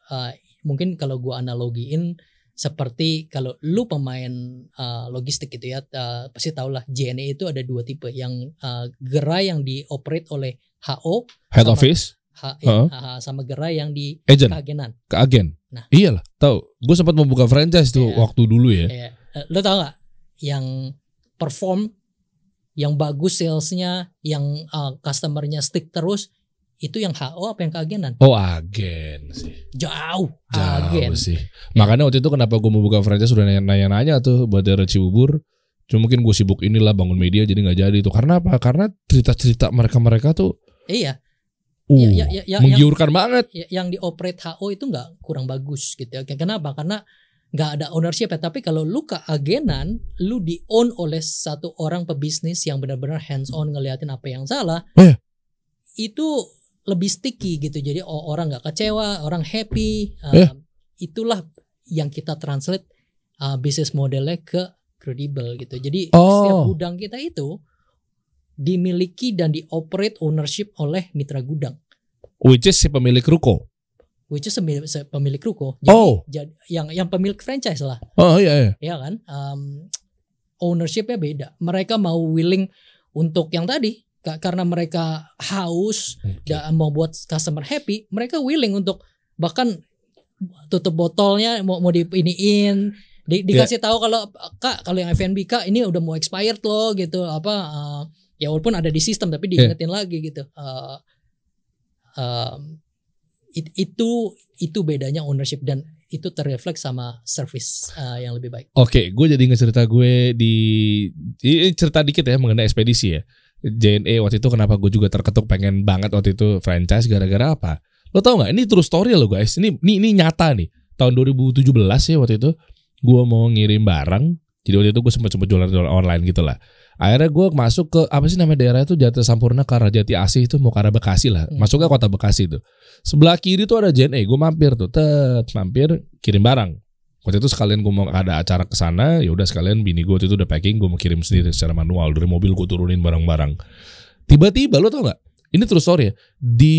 mungkin kalau gua analogiin seperti kalau lu pemain logistik gitu ya, pasti tahulah JNE itu ada 2 tipe, yang gerai yang dioperate oleh HO, Head office, sama gerai yang di agent, keagenan. ke agen. Nah, iyalah, tahu. Gue sempat membuka franchise tuh waktu dulu ya. Lu tahu nggak yang perform, yang bagus salesnya, yang customernya stick terus, itu yang HO apa yang keagenan? Oh, agen sih. Jauh agen sih. Makanya waktu itu kenapa gue mau buka franchise sudah nanya-nanya tuh buat daerah Cibubur. Cuma mungkin gue sibuk inilah bangun media jadi nggak jadi tuh. Karena apa? Karena cerita-cerita mereka tuh. Iya. Menggiurkan banget. Yang dioperate HO itu nggak kurang bagus gitu ya. Kenapa? Karena nggak ada ownership ya. Tapi kalau lu keagenan, lu di own oleh satu orang pebisnis yang benar-benar hands on ngeliatin apa yang salah. Itu lebih sticky gitu, jadi orang nggak kecewa, orang happy. Itulah yang kita translate bisnis modelnya ke kredibel gitu. Jadi setiap gudang kita itu dimiliki dan dioperate ownership oleh mitra gudang. Which is si pemilik ruko. Pemilik ruko. Jadi yang pemilik franchise lah. Oh iya. Ya kan, ownershipnya beda. Mereka mau willing untuk yang tadi. Karena mereka haus dan mau buat customer happy, mereka willing untuk bahkan tutup botolnya mau diiniin, dikasih tahu kalau Kak, kalau yang F&B Kak ini udah mau expired loh gitu, ya walaupun ada di sistem tapi diingetin lagi gitu. Itu bedanya ownership, dan itu terrefleks sama service yang lebih baik. Oke, gue jadi ngecerita gue cerita dikit ya mengenai ekspedisi ya. JNE waktu itu kenapa gue juga terketuk pengen banget waktu itu franchise gara-gara apa? Lo tau nggak? Ini true story lo guys. Ini nyata nih. Tahun 2017 ya waktu itu gue mau ngirim barang. Jadi waktu itu gue sempat jualan online gitu lah. Akhirnya gue masuk ke apa sih nama daerah itu, Jati Sampurna ke arah Jati Asih itu, mau ke arah Bekasi lah. Masuk ke kota Bekasi tuh. Sebelah kiri tuh ada JNE. Gue mampir tuh, mampir kirim barang. Waktu itu sekalian gue mau ada acara ke sana, ya udah sekalian bini gue itu udah packing, gue mau kirim sendiri secara manual dari mobil, gue turunin barang-barang. Tiba-tiba lo tau nggak? Ini true story ya. Di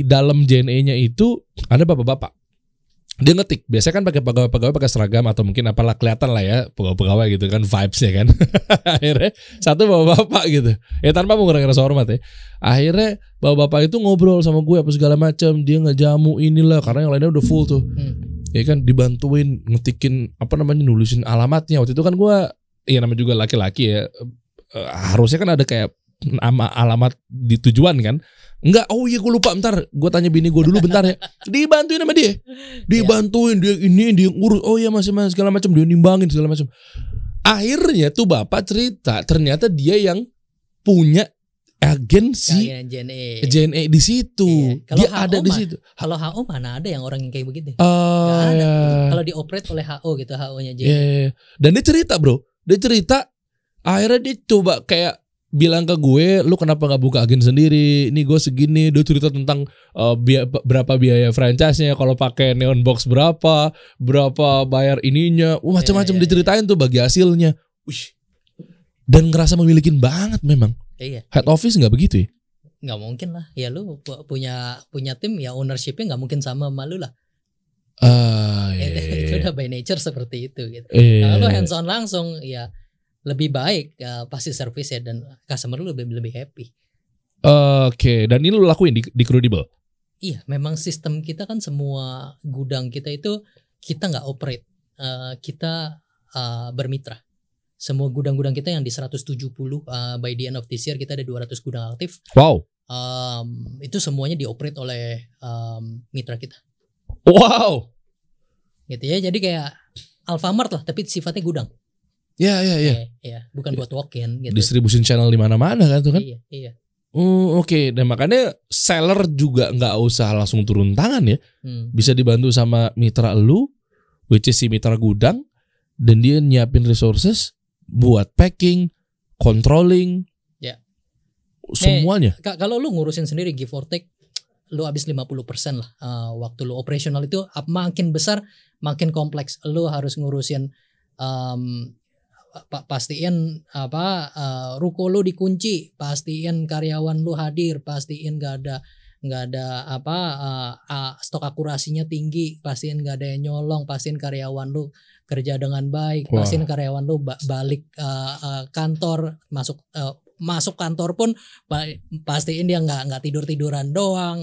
dalam JNE-nya itu ada bapak-bapak. Dia ngetik. Biasanya kan pakai pegawai pakai seragam atau mungkin apalah, kelihatan lah ya pegawai gitu kan, vibes-nya kan. Akhirnya satu bapak-bapak gitu. Ya tanpa mengurangi rasa hormat ya. Akhirnya bapak-bapak itu ngobrol sama gue apa segala macam, dia ngejamu inilah karena yang lainnya udah full tuh. Ya kan dibantuin ngetikin nulisin alamatnya. Waktu itu kan gue, ya namanya juga laki-laki ya, harusnya kan ada kayak nama alamat di tujuan kan. Enggak, oh iya gue lupa, bentar gue tanya bini gue dulu bentar ya. Dibantuin sama dia, dibantuin dia ini, dia ngurus, oh iya masih segala macam, dia nimbangin segala macam. Akhirnya tuh bapak cerita ternyata dia yang punya agensi JNE di situ. Dia ada di situ. Kalau HO mana ada yang orang yang kayak begitu? Kalau dioperate oleh HO gitu, HO-nya JNE. Dan dia cerita bro, akhirnya dia coba kayak bilang ke gue, lu kenapa gak buka agen sendiri? Ini gue segini. Dia cerita tentang berapa biaya franchise-nya, kalau pakai neon box berapa bayar ininya, macam-macam diceritain tuh bagi hasilnya. Dan ngerasa memilikin banget memang. Head office nggak begitu ya? Nggak mungkin lah. Ya lu punya tim ya, ownership-nya nggak mungkin sama lu lah. Itu udah by nature seperti itu gitu. Kalau hands on langsung ya lebih baik, pasti service ya, dan customer lu lebih happy. Oke, dan ini lu lakuin di Credible? Iya, memang sistem kita kan semua gudang kita itu kita nggak operate, kita bermitra. Semua gudang-gudang kita yang di 170 by the end of this year kita ada 200 gudang aktif. Wow. Itu semuanya dioperate oleh mitra kita. Wow. Gitu ya, jadi kayak Alfamart lah tapi sifatnya gudang. Iya. Bukan buat walk-in gitu. Distribution channel di mana-mana kan tuh kan? Iya. Oke. Dan makanya seller juga nggak usah langsung turun tangan ya. Bisa dibantu sama mitra lu, which is si mitra gudang, dan dia nyiapin resources buat packing, controlling, semuanya. Kalau lu ngurusin sendiri give or take lu habis 50% lah waktu lu operasional itu makin besar makin kompleks. Lu harus ngurusin pastiin ruko lu dikunci, pastiin karyawan lu hadir, pastiin nggak ada stok akurasinya tinggi, pastiin nggak ada yang nyolong, pastiin karyawan lu kerja dengan baik, pastiin karyawan lu balik kantor, masuk kantor pun pastiin dia nggak tiduran doang.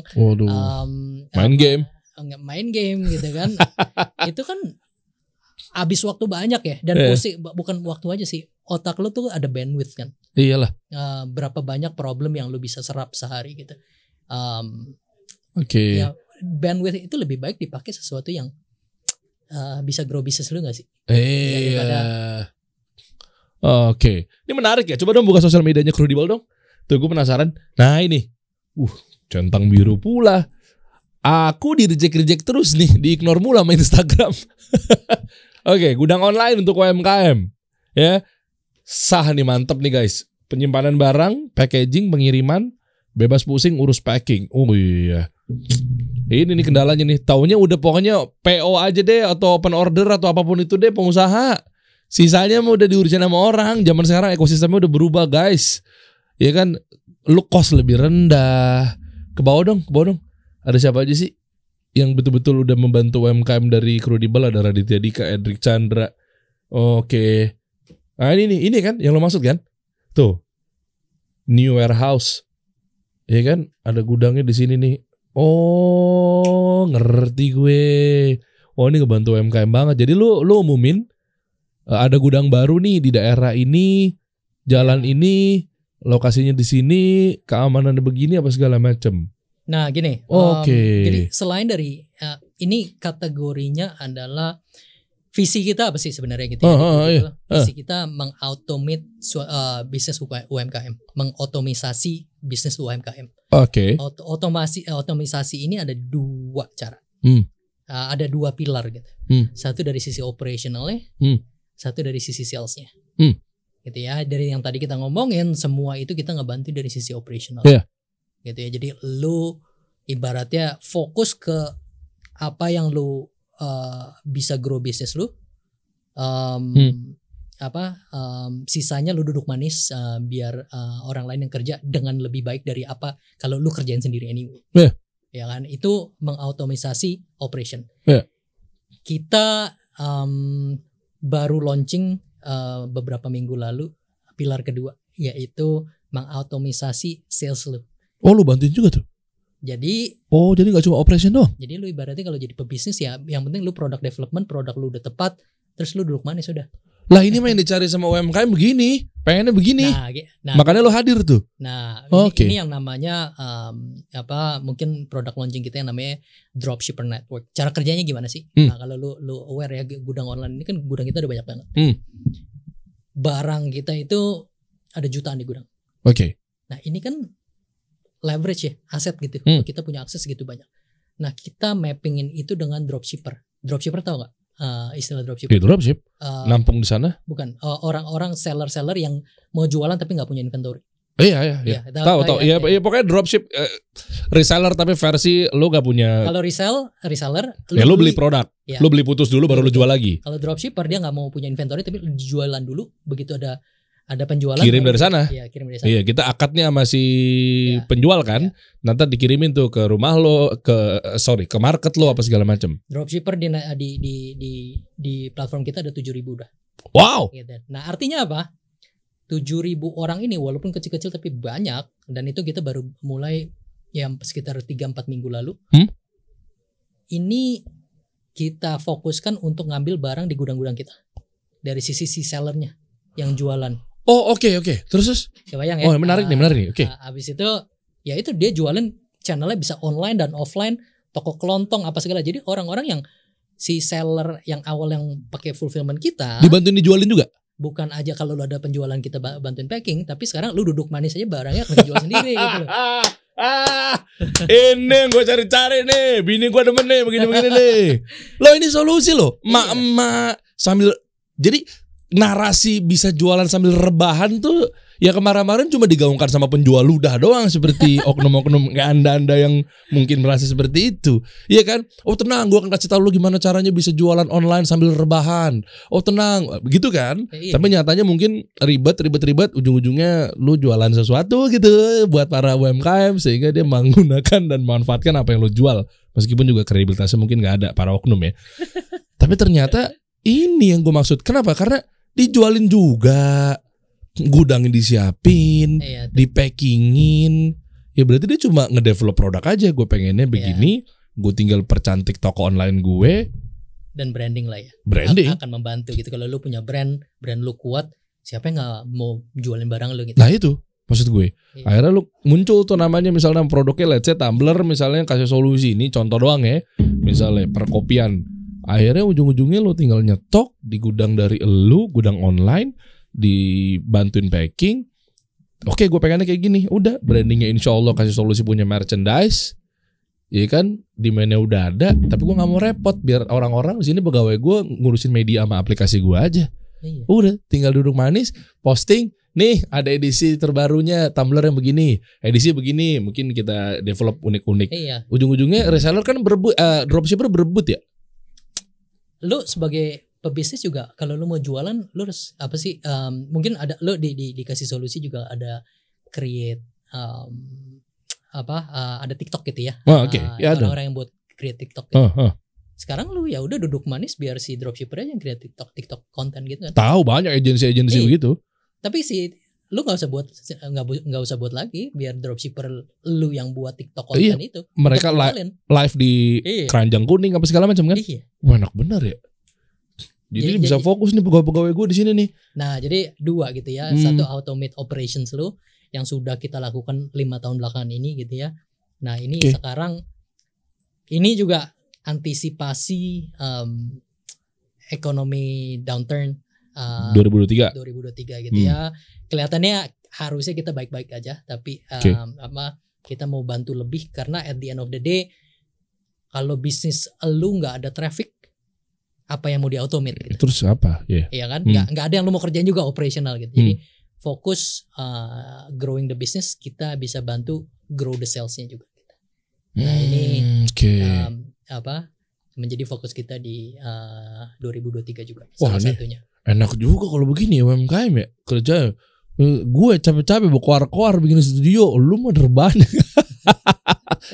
Main game gitu kan. Itu kan habis waktu banyak ya, dan pusing, bukan waktu aja sih, otak lu tuh ada bandwidth kan. Iyalah. Berapa banyak problem yang lu bisa serap sehari gitu. Ya, bandwidth itu lebih baik dipakai sesuatu yang bisa grow bisnis lu gak sih? Oke. Ini menarik ya. Coba dong buka sosial medianya Crudiball dong. Tuh gue penasaran. Nah ini. Centang biru pula. Aku di-reject terus nih. Di-ignore mula sama Instagram. Oke, gudang online untuk UMKM. Ya. Sah nih, mantep nih guys. Penyimpanan barang, packaging, pengiriman, bebas pusing urus packing. Oh iya. Ini nih kendalanya nih. Taunya udah pokoknya PO aja deh, atau open order atau apapun itu deh pengusaha. Sisanya mah udah diurusin sama orang. Zaman sekarang ekosistemnya udah berubah guys. Ya kan, lu cost lebih rendah. Ke bawah dong. Ada siapa aja sih yang betul-betul udah membantu UMKM dari Crudiball? Ada Raditya Dika, Edric Chandra. Oke. Nah ini kan yang lo maksud kan? Tuh. New warehouse. Ya kan? Ada gudangnya di sini nih. Oh, ngerti gue. Oh, ini ngebantu UMKM banget. Jadi lu umumin ada gudang baru nih di daerah ini, jalan ini, lokasinya di sini, keamanannya begini apa segala macam. Nah gini, jadi selain dari ini kategorinya adalah visi kita apa sih sebenarnya gitu ya? Visi kita mengautomate bisnis UMKM, mengotomisasi bisnis UMKM. Oke. Otomisasi ini ada dua cara, ada dua pilar gitu. Satu dari sisi operationalnya, satu dari sisi salesnya. Gitu ya, dari yang tadi kita ngomongin semua itu kita ngebantu dari sisi operational. Gitu ya, jadi lu ibaratnya fokus ke apa yang lu bisa grow bisnis lu, sisanya lu duduk manis biar orang lain yang kerja dengan lebih baik dari apa kalau lu kerjain sendiri anyway. Ya kan, itu mengautomisasi operation. Kita baru launching beberapa minggu lalu pilar kedua, yaitu mengautomisasi sales lu. Oh, lu bantuin juga tuh? Jadi gak cuma operation doang? Jadi lu ibaratnya kalau jadi pebisnis ya, yang penting lu product development, produk lu udah tepat, terus lu duduk manis sudah. Lah ini mah yang dicari sama UMKM begini, pengennya begini. Makanya lu hadir tuh. Nah, ini yang namanya mungkin produk launching kita yang namanya dropshipper network. Cara kerjanya gimana sih? Nah, kalau lu aware ya, gudang online ini kan gudang kita ada banyak banget. Barang kita itu ada jutaan di gudang. Nah, ini kan leverage ya, aset gitu. Kita punya akses gitu banyak. Nah, kita mappingin itu dengan dropshipper. Dropshipper tahu nggak istilah dropshipper? Dropship nampung di sana? Bukan, orang-orang seller yang mau jualan tapi nggak punya inventory. Iya. Tahu. Iya, pokoknya dropship reseller tapi versi lu nggak punya. Kalau reseller, lu beli produk, lu beli putus dulu baru lu jual lagi. Kalau dropshipper dia nggak mau punya inventory tapi jualan dulu, begitu ada penjualan kirim dari sana. Iya, kirim dari sana. Iya, kita akadnya sama si penjual kan. Nanti dikirimin tuh ke rumah lo, ke market lo apa segala macam. Dropshipper di platform kita ada 7.000 udah. Wow. Gitu. Nah, artinya apa? 7.000 orang ini walaupun kecil-kecil tapi banyak, dan itu kita baru mulai yang sekitar 3-4 minggu lalu. Ini kita fokuskan untuk ngambil barang di gudang-gudang kita. Dari sisi sellernya yang jualan. Oh, oke. Terus? Kebayang ya? Oh, menarik nih. Oke. Habis itu, ya itu dia jualan channelnya bisa online dan offline, toko kelontong apa segala. Jadi orang-orang yang si seller yang awal yang pakai fulfillment kita dibantuin dijualin juga? Bukan aja kalau lu ada penjualan kita bantuin packing, tapi sekarang lu duduk manis aja barangnya jual sendiri gitu loh. Ini yang gue cari-cari nih, bini gue demen nih begini-begini nih. Lo ini solusi lo, emak-emak sambil jadi narasi bisa jualan sambil rebahan tuh Ya kemarin-kemarin cuma digaungkan sama penjual ludah doang seperti oknum-oknum kayak anda-anda yang mungkin merasa seperti itu. Iya kan? Oh tenang, gue akan kasih tahu lu gimana caranya bisa jualan online sambil rebahan. Oh tenang, begitu kan? Iya. Tapi nyatanya mungkin ribet, ujung-ujungnya lu jualan sesuatu gitu buat para UMKM sehingga dia menggunakan dan memanfaatkan apa yang lu jual. Meskipun juga kredibilitasnya mungkin nggak ada para oknum ya. Tapi ternyata ini yang gue maksud. Kenapa? Karena dijualin juga. Gudangnya disiapin, dipackingin. Ya berarti dia cuma ngedevelop produk aja. Gue pengennya begini, gue tinggal percantik toko online gue. Dan branding lah ya. Branding akan membantu gitu. Kalau lu punya brand lu kuat, siapa yang nggak mau jualin barang lu gitu. Nah itu maksud gue. Akhirnya lu muncul tuh namanya misalnya produknya let's say tumbler misalnya kasih solusi. Ini contoh doang ya. Misalnya perkopian. Akhirnya ujung-ujungnya lu tinggal nyetok di gudang dari elu, gudang online, dibantuin packing. Oke, gue pengennya kayak gini. Udah, brandingnya insya Allah kasih solusi punya merchandise. Iya kan, demand-nya udah ada. Tapi gue nggak mau repot. Biar orang-orang di sini pegawai gue ngurusin media sama aplikasi gue aja. Udah, tinggal duduk manis, posting. Nih ada edisi terbarunya tumbler yang begini, edisi begini. Mungkin kita develop unik-unik. Ujung-ujungnya reseller kan berebut, dropshipper berebut ya. Lu sebagai pebisnis juga kalau lu mau jualan lu harus apa sih mungkin ada lu dikasih solusi juga ada create ada TikTok gitu ya. Ya orang-orang yang buat create TikTok gitu. Sekarang lu ya udah duduk manis biar si dropshipper aja yang create TikTok konten gitu kan. Tahu banyak agensi begitu. Tapi lu nggak usah buat lagi biar dropshipper lu yang buat TikTok konten itu. Mereka live di keranjang kuning apa segala macam kan. Wah, enak bener ya. Jadi bisa fokus nih pegawai-pegawai gue di sini nih. Nah, jadi dua gitu ya. Satu automate operations lu yang sudah kita lakukan 5 tahun belakangan ini gitu ya. Nah, ini sekarang ini juga antisipasi ekonomi downturn 2023 gitu ya. Kelihatannya harusnya kita baik-baik aja, tapi kita mau bantu lebih karena at the end of the day kalau bisnis lu nggak ada traffic, apa yang mau di-automate gitu. Terus apa? Iya kan? Nggak ada yang lu mau kerjain juga operational gitu. Jadi fokus growing the business, kita bisa bantu grow the sales-nya juga. Nah ini menjadi fokus kita di 2023 juga. Salah satunya. Enak juga kalau begini ya UMKM ya kerja. Gue capek-capek berkoar-koar bikin studio, lu mah terbanyak.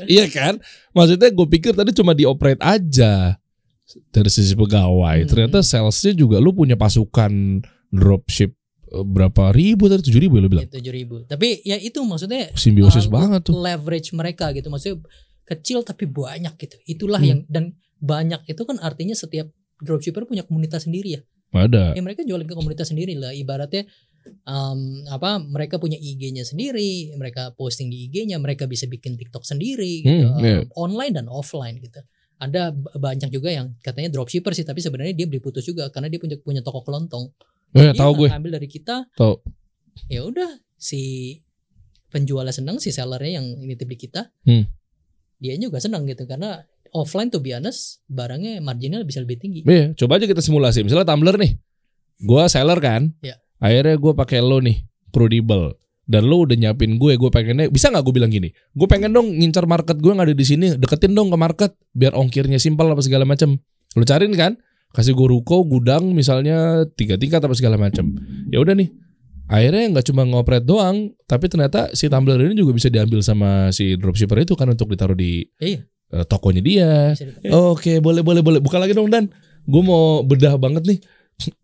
Iya kan? Maksudnya gue pikir tadi cuma dioperate aja dari sisi pegawai. Ternyata salesnya juga lu punya pasukan dropship berapa ribu tadi 7.000 lu bilang. 7.000. Tapi ya itu maksudnya simbiosis banget tuh. Leverage mereka gitu. Maksudnya kecil tapi banyak gitu. Itulah yang dan banyak itu kan artinya setiap dropshipper punya komunitas sendiri ya. Ada. Ya mereka jualin ke komunitas sendiri lah. Ibaratnya mereka punya IG-nya sendiri, mereka posting di IG-nya, mereka bisa bikin TikTok sendiri gitu. Online dan offline gitu. Ada banyak juga yang katanya dropshipper sih, tapi sebenarnya dia beli putus juga karena dia punya toko kelontong. Dia tahu gue. Ambil dari kita. Tahu. Ya udah, si penjualnya senang, si sellernya yang nitip di kita. Dia juga senang gitu karena offline tuh honest, barangnya marginnya bisa lebih tinggi. Iya, coba aja kita simulasi. Misalnya tumbler nih. Gua seller kan? Iya. Akhirnya gue pakai lo nih, Credible. Dan lo udah nyiapin gue pengennya, bisa gak gue bilang gini, gue pengen dong ngincar market gue yang ada di sini, deketin dong ke market, biar ongkirnya simpel apa segala macam. Lo cariin kan, kasih gue ruko, gudang misalnya 3 tingkat apa segala macam. Ya udah nih, akhirnya nggak cuma ngoperate doang, tapi ternyata si tumbler ini juga bisa diambil sama si dropshipper itu kan untuk ditaruh di tokonya dia. Oke, boleh. Buka lagi dong Dan. Gue mau bedah banget nih.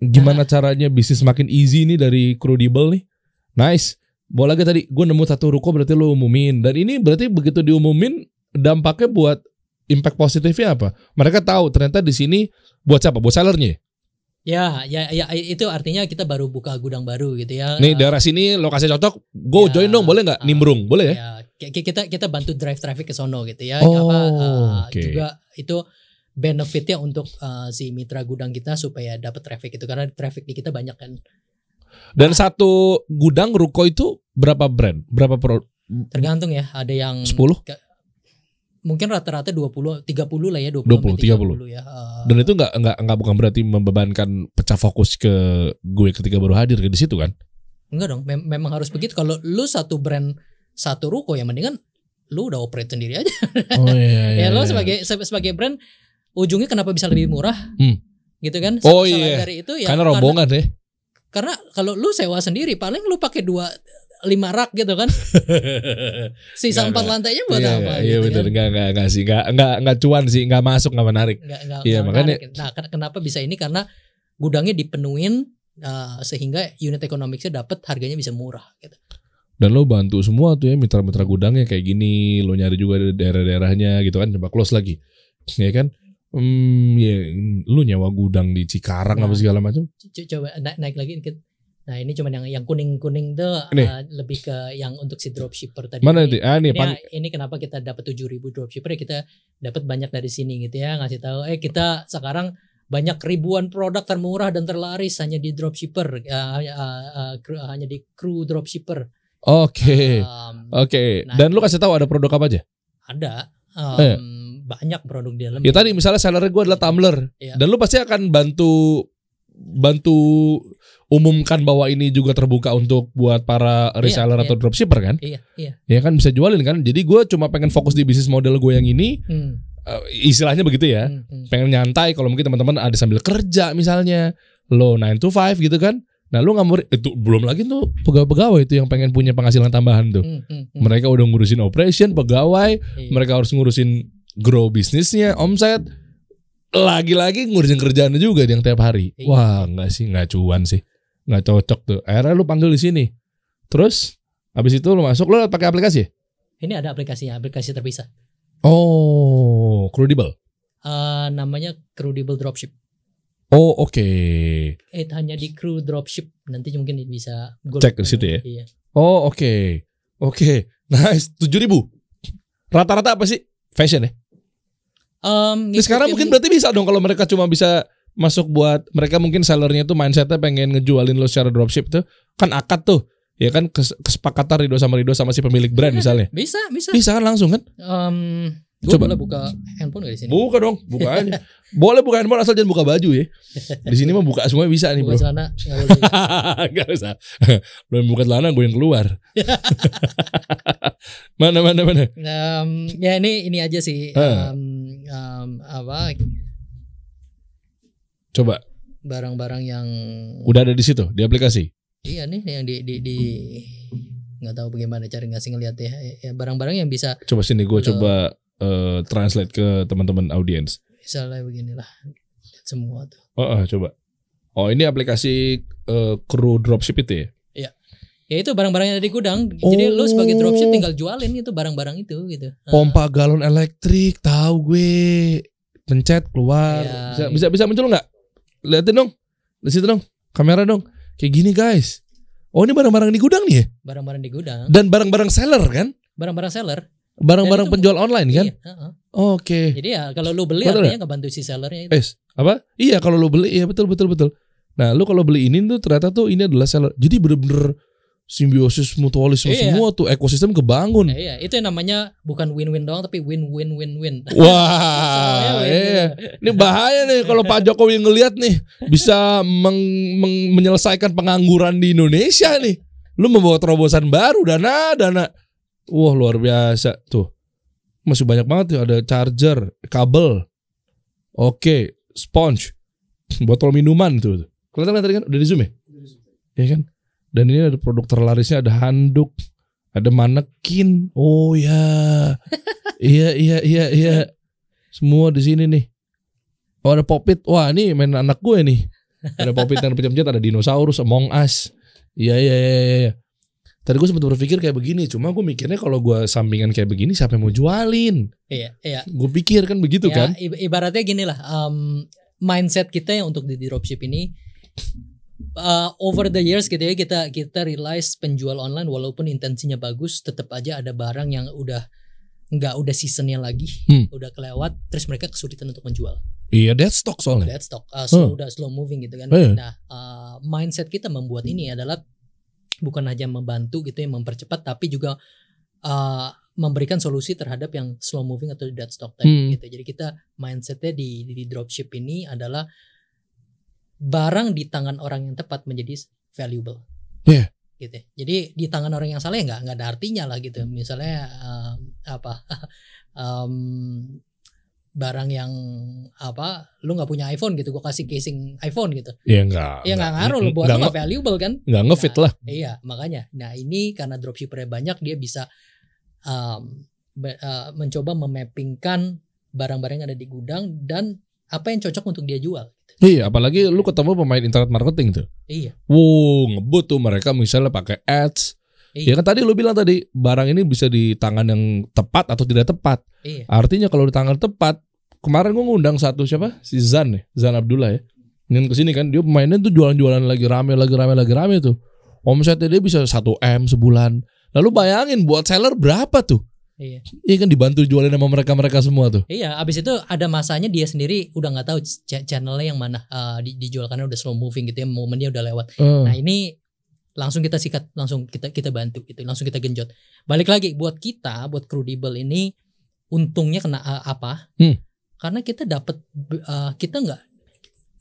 Gimana caranya bisnis makin easy nih dari Credible nih. Nice. Boleh lagi tadi gue nemu satu ruko berarti lo umumin. Dan ini berarti begitu diumumin dampaknya buat impact positifnya apa? Mereka tahu ternyata di sini buat siapa? Buat sellernya. Ya itu artinya kita baru buka gudang baru gitu ya. Nih daerah sini lokasi cocok, go join dong, boleh nggak? Nimbrung, boleh ya? Kita bantu drive traffic ke sono gitu ya. Juga itu benefitnya untuk si mitra gudang kita supaya dapat traffic itu karena traffic di kita banyak kan. Dan satu gudang ruko itu berapa brand? Berapa tergantung ya, ada yang 10? Mungkin rata-rata 30 lah ya, 20 30 ya. Dan itu enggak bukan berarti membebankan pecah fokus ke gue ketika baru hadir ke di situ kan? Enggak dong, memang harus begitu. Kalau lu satu brand satu ruko ya mendingan lu udah operate sendiri aja. Oh iya. Ya lo sebagai brand ujungnya kenapa bisa lebih murah? Gitu kan? Oh Selain iya. dari itu ya Karena rombongan ya. Karena kalau lu sewa sendiri paling lu pakai 5 rak gitu kan. Sisa 4 lantainya buat apa Iya gitu benar, kan? enggak sih, enggak cuan sih, enggak masuk, enggak menarik. Iya makanya. Nah, kenapa bisa ini karena gudangnya dipenuhin sehingga unit economics-nya dapat, harganya bisa murah gitu. Dan lo bantu semua tuh ya mitra-mitra gudangnya kayak gini, lo nyari juga daerah-daerahnya gitu kan, coba close lagi. Ya kan? Ya lu nyewa gudang di Cikarang apa segala macam. Coba naik lagi dikit. Nah, ini cuman yang kuning-kuning tuh lebih ke yang untuk si dropshipper tadi. Mana itu? Ini kenapa kita dapat 7.000 dropshipper ya, kita dapat banyak dari sini gitu ya, ngasih tahu kita sekarang banyak ribuan produk termurah dan terlaris hanya di dropshipper, hanya di kru dropshipper. Oke. Nah, Dan lu kasih tahu ada produk apa aja? Ada banyak produk di dalam. Ya tadi misalnya seller gue adalah tumbler, dan lu pasti akan bantu umumkan bahwa ini juga terbuka untuk buat para reseller atau dropshipper kan? Iya. Ya kan bisa jualin kan? Jadi gue cuma pengen fokus di bisnis model gue yang ini. Istilahnya begitu ya. Pengen nyantai kalau mungkin teman-teman ada sambil kerja misalnya. Lo 9 to 5 gitu kan. Nah lu nggak itu belum lagi tuh pegawai-pegawai itu yang pengen punya penghasilan tambahan tuh. Mereka udah ngurusin operation, pegawai, mereka harus ngurusin grow bisnisnya, omset, lagi-lagi ngurusin kerjaannya juga yang tiap hari. Wah nggak sih, nggak cuan sih, nggak cocok tuh. Akhirnya lu panggil di sini, terus habis itu lu masuk, lu pakai aplikasi ya? Ini ada aplikasinya, aplikasi terpisah. Oh, Crudable. Namanya Crudable Dropship. Oh oke. Hanya di Crew Dropship, nanti mungkin bisa cek di situ ya. Iya. Oh oke. Nice. 7.000. Rata-rata apa sih? Fashion ya? Sekarang mungkin berarti bisa dong kalau mereka cuma bisa masuk buat mereka mungkin sellernya tuh mindsetnya pengen ngejualin lo secara dropship tuh kan akad tuh ya kan kesepakatan Ridho sama si pemilik brand misalnya. Bisa kan langsung kan? Coba buka handphone gak di sini? Buka dong, buka aja. Boleh buka handphone asal jangan buka baju ya. Di sini mah buka semua bisa nih bro. Buka celana nggak boleh. Gak usah. Belum buka celana gue yang keluar. Mana. Ya ini aja sih. Apa? Coba. Barang-barang yang udah ada di situ di aplikasi. Iya nih yang di nggak tahu bagaimana cara ngasih ngeliat ya barang-barang yang bisa. Coba sini gue coba translate ke teman-teman audiens. Misalnya beginilah semua tuh. Coba. Oh ini aplikasi Crew Dropship itu ya? Iya. Ya itu barang-barang yang ada di gudang. Jadi lu sebagai dropship tinggal jualin itu barang-barang itu gitu. Pompa galon elektrik, tahu gue. Pencet keluar. Ya. Bisa muncul nggak? Liatin dong. Di situ dong. Kamera dong. Kayak gini guys. Oh ini barang-barang di gudang nih ya? Barang-barang di gudang. Dan barang-barang seller kan? Barang-barang seller. Barang-barang penjual online kan? Iya. Oke. Jadi ya kalau lu beli artinya ngebantu si sellernya itu. Apa? Iya kalau lu beli ya betul. Nah lu kalau beli ini tuh ternyata tuh ini adalah seller. Jadi bener-bener simbiosis mutualisme semua tuh ekosistem kebangun. Iya itu yang namanya bukan win-win doang tapi win-win-win-win. Wah, ini bahaya nih kalau Pak Jokowi ngelihat nih bisa menyelesaikan pengangguran di Indonesia nih. Lu membawa terobosan baru dana. Wah luar biasa tuh. Masih banyak banget tuh ada charger, kabel. Oke, sponge, botol minuman tuh. Kelihatan tadi kan udah di zoom ya? Iya kan? Dan ini ada produk terlarisnya, ada handuk, ada manekin. Oh ya. Iya. Semua di sini nih. Oh ada Pop-it. Wah, ini main anak gue nih. Ada Pop-it yang pencet-pencet, ada dinosaurus, Among Us. Iya. Tadi gue sempat berpikir kayak begini, cuma gue mikirnya kalau gue sampingan kayak begini siapa yang mau jualin? Iya. Gue pikir kan begitu kan? Ibaratnya gini lah, mindset kita yang untuk di dropship ini over the years gitu ya kita realize penjual online walaupun intensinya bagus tetap aja ada barang yang udah seasonnya lagi, udah kelewat, terus mereka kesulitan untuk menjual. Iya, dead stock soalnya. Dead stock, udah slow moving gitu kan. Nah, mindset kita membuat ini adalah bukan hanya membantu gitu ya mempercepat, tapi juga memberikan solusi terhadap yang slow moving atau dead stock tadi gitu. Jadi kita mindsetnya di dropship ini adalah barang di tangan orang yang tepat menjadi valuable. Iya. gitu. Jadi di tangan orang yang salah ya nggak ada artinya lah gitu. Misalnya barang yang lu nggak punya iPhone gitu, gue kasih casing iPhone gitu. Ya nggak Ngaruh lu, buat lu nggak valuable kan? Nggak ngefit lah. Iya, makanya. Nah ini karena dropshippernya banyak, dia bisa mencoba memappingkan barang-barang yang ada di gudang dan apa yang cocok untuk dia jual. Iya, apalagi lu ketemu pemain internet marketing tuh. Iya. Ngebut tuh mereka misalnya pakai ads. Iya. Ya kan tadi lu bilang tadi barang ini bisa di tangan yang tepat atau tidak tepat. Iya. Artinya kalau di tangan tepat, kemarin gua ngundang satu siapa? Si Zan Abdullah ya. Ingin kesini kan, dia pemainnya tuh jualan-jualan lagi rame tuh. Omsetnya dia bisa 1M sebulan. Lalu bayangin buat seller berapa tuh? Iya. Iya kan dibantu jualin sama mereka semua tuh. Iya, abis itu ada masanya dia sendiri udah nggak tahu channelnya yang mana dijual karena udah slow moving gitu ya, momennya udah lewat. Nah ini langsung kita sikat, langsung kita bantu gitu, langsung kita genjot. Balik lagi buat Crudable ini untungnya kena apa? Karena kita dapat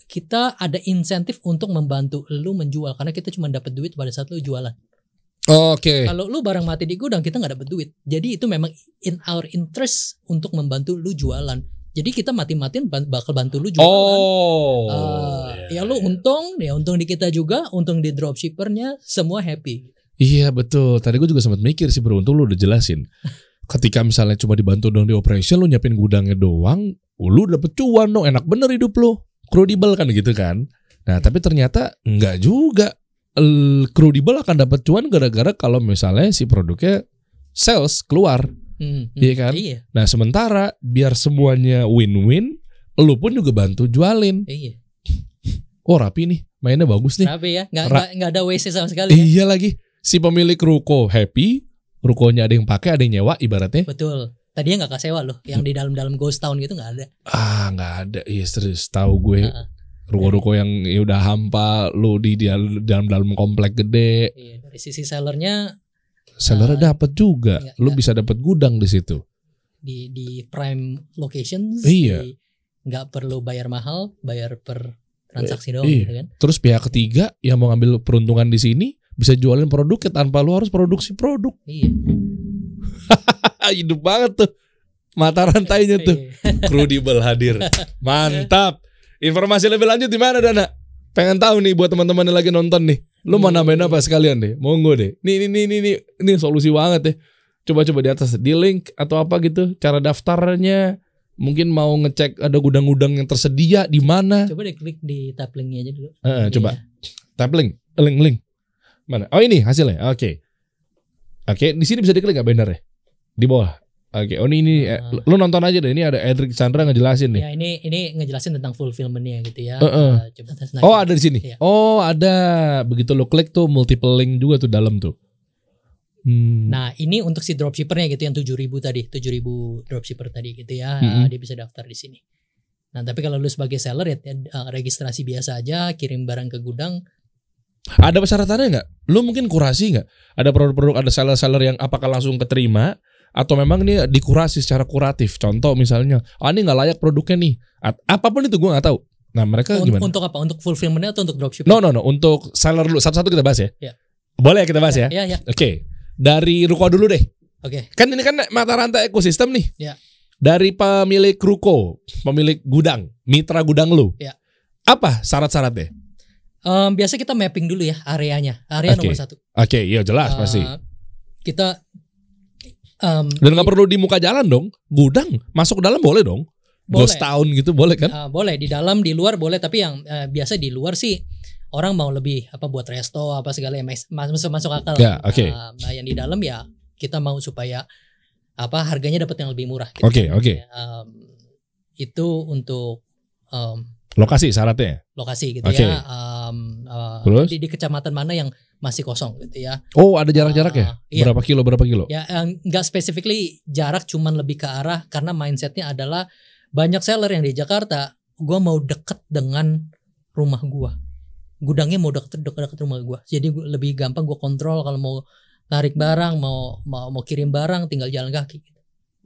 kita ada insentif untuk membantu lu menjual karena kita cuma dapat duit pada saat lu jualan. Oke. Kalau lu barang mati di gudang kita nggak dapat duit. Jadi itu memang in our interest untuk membantu lu jualan. Jadi kita mati-matiin bakal bantu lu jualan. Ya lu untung di kita juga, untung di dropshippernya, semua happy. Iya betul. Tadi gue juga sempat mikir sih bro, untung lu udah jelasin. Ketika misalnya cuma dibantu dong di operation, lu nyiapin gudangnya doang, lu dapet cuan dong, enak bener hidup lu. Crudable kan gitu kan. Nah tapi ternyata enggak juga. Crudable akan dapat cuan gara-gara kalau misalnya si produknya sales keluar, iya kan? Iya. Nah sementara biar semuanya win-win, lu pun juga bantu jualin. Iya. Oh rapi nih, mainnya bagus nih. Rapi ya, nggak ada WC sama sekali. Ya? Iya lagi, si pemilik ruko happy, rukonya ada yang pakai, ada yang nyewa ibaratnya. Betul. Tadinya nggak kasewa loh, yang di dalam ghost town gitu nggak ada. Nggak ada, iya serius tahu gue. Ruko-ruko yang udah hampa, lu di dalam komplek gede. Iya, dari sisi sellernya dapat juga. Lu bisa dapat gudang di situ. Di prime locations. Iya. Nggak perlu bayar mahal, bayar per transaksi doang iya. gitu kan. Terus pihak ketiga yang mau ngambil peruntungan di sini bisa jualin produknya tanpa lu harus produksi produk. Iya. Hidup banget tuh. Mata rantainya tuh. Crudable hadir. Mantap. Informasi lebih lanjut di mana Dana? Pengen tahu nih buat teman-teman yang lagi nonton nih. Lu mau nambahin apa sekalian deh? Monggo deh. Ini solusi banget ya. Coba di atas di link atau apa gitu. Cara daftarnya. Mungkin mau ngecek ada gudang-gudang yang tersedia di mana. Coba deh klik di tab linknya aja dulu. Coba. Tab link. Mana? Oh ini hasilnya. Oke. Di sini bisa diklik nggak bannernya? Di bawah. Oke, ini lu nonton aja deh. Ini ada Edric Chandra ngejelasin nih. Ya ini ngejelasin tentang fulfillment-nya gitu ya. Coba tes Oh, ada di sini. Ya. Oh, ada. Begitu lu klik tuh multiple link juga tuh dalam tuh. Nah, ini untuk si dropshippernya gitu yang 7.000 tadi, 7.000 dropshipper tadi gitu ya. Dia bisa daftar di sini. Nah, tapi kalau lu sebagai seller ya registrasi biasa aja, kirim barang ke gudang. Ada persyaratannya nggak? Lu mungkin kurasi nggak? Ada produk-produk, ada seller-seller yang apakah langsung keterima? Atau memang ini dikurasi secara kuratif. Contoh misalnya, ini nggak layak produknya nih. Apapun itu gue nggak tahu. Nah mereka gimana? Untuk apa? Untuk fulfillment atau untuk dropshipping? No. Untuk seller dulu. Satu-satu kita bahas ya. Boleh kita bahas ya? Ya. Oke. Dari ruko dulu deh. Oke. Kan ini kan mata rantai ekosistem nih. Ya. Dari pemilik ruko, pemilik gudang, mitra gudang lu. Ya. Apa syarat-syaratnya? Biasa kita mapping dulu ya areanya. Area nomor 1. Oke, iya jelas pasti. Kita dan nggak perlu di muka jalan dong, gudang masuk ke dalam boleh dong, ghost town gitu boleh kan? Boleh di dalam, di luar boleh, tapi yang biasa di luar sih orang mau lebih buat resto apa segala yang masuk akal. Ya, oke. Nah yang di dalam ya kita mau supaya harganya dapat yang lebih murah. Gitu. Oke. Itu untuk lokasi syaratnya. Lokasi gitu ya. Terus di kecamatan mana yang masih kosong gitu ya. Oh ada jarak-jarak ya? Iya. Berapa kilo? Ya nggak specifically jarak, cuman lebih ke arah karena mindsetnya adalah banyak seller yang di Jakarta, gue mau deket dengan rumah gue, gudangnya mau deket rumah gue, jadi lebih gampang gue kontrol kalau mau tarik barang, mau kirim barang, tinggal jalan kaki.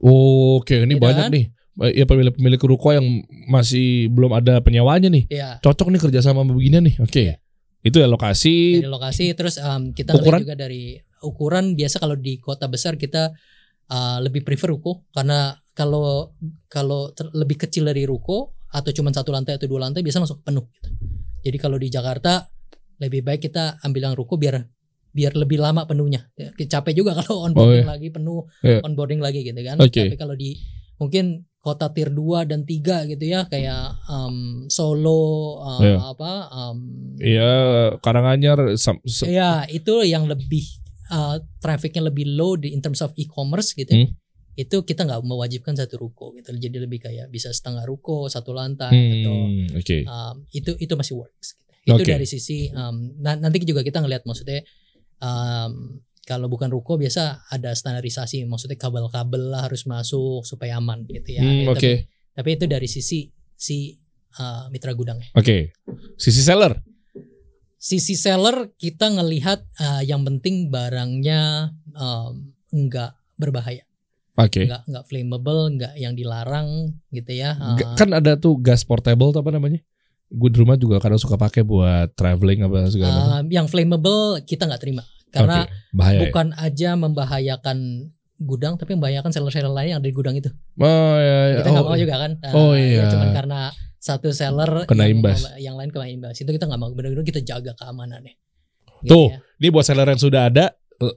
Oke, ini banyak nih. Ya pemilik ruko yang masih belum ada penyewanya nih. Ya. Cocok nih kerja sama begini nih. Oke. Itu ya lokasi. Dari lokasi, terus kita ngelihat Ukuran? juga dari ukuran. Biasa kalau di kota besar kita lebih prefer ruko, karena kalau lebih kecil dari ruko atau cuma 1 lantai atau 2 lantai biasa langsung penuh gitu. Jadi kalau di Jakarta lebih baik kita ambil yang ruko biar lebih lama penuhnya. Capek juga kalau onboarding lagi penuh, onboarding lagi gitu kan. Tapi kalau di mungkin kota tier 2 dan 3 gitu ya, kayak Solo, Karanganyar. Ya, itu yang lebih trafficnya lebih low in terms of e-commerce gitu. Itu kita nggak mewajibkan 1 ruko gitu. Jadi lebih kayak bisa setengah ruko, 1 lantai atau itu masih works gitu. Itu dari sisi nanti juga kita ngelihat, maksudnya kalau bukan ruko biasa ada standarisasi, maksudnya kabel-kabel lah harus masuk supaya aman gitu ya. Tapi itu dari sisi mitra gudangnya. Sisi seller. Sisi seller kita ngelihat yang penting barangnya enggak berbahaya. Enggak flammable, enggak yang dilarang gitu ya. Kan ada tuh gas portable apa namanya? Gue di rumah juga kadang suka pakai buat traveling apa segala macam. Yang flammable kita nggak terima karena bahaya, bukan aja membahayakan gudang, tapi membahayakan seller-seller lain yang ada di gudang itu. Kita nggak mau juga kan. Cuman karena satu seller kena imbas, yang lain kena imbas. Itu kita nggak mau. Benar-benar kita jaga keamanannya. Tuh, ini buat seller yang sudah ada,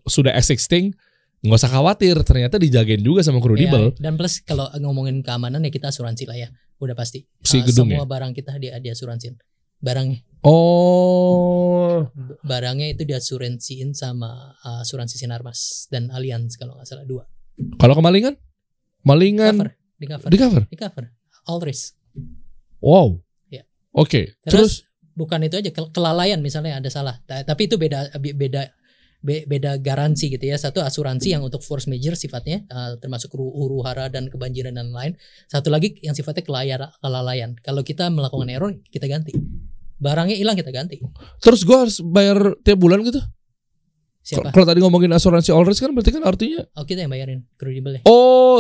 sudah existing, nggak usah khawatir. Ternyata dijagain juga sama Crudibel. Dan plus kalau ngomongin keamanan ya kita asuransi lah ya. Udah pasti. Gedungnya. Semua barang kita diasuransiin. Barangnya. Barangnya itu diasuransiin sama asuransi Sinarmas dan Allianz kalau nggak salah 2. Kalau kemalingan? Di cover. All risk. Wow. Ya. Terus bukan itu aja, kelalaian misalnya ada salah. Tapi itu beda garansi gitu ya. Satu asuransi yang untuk force major sifatnya termasuk huru-hara dan kebanjiran dan lain. Satu lagi yang sifatnya kelalaian. Kalau kita melakukan error kita ganti. Barangnya hilang kita ganti. Terus gue harus bayar tiap bulan gitu? Siapa? Kalau tadi ngomongin asuransi all risk kan berarti kan artinya kita yang bayarin, Crudibel ya.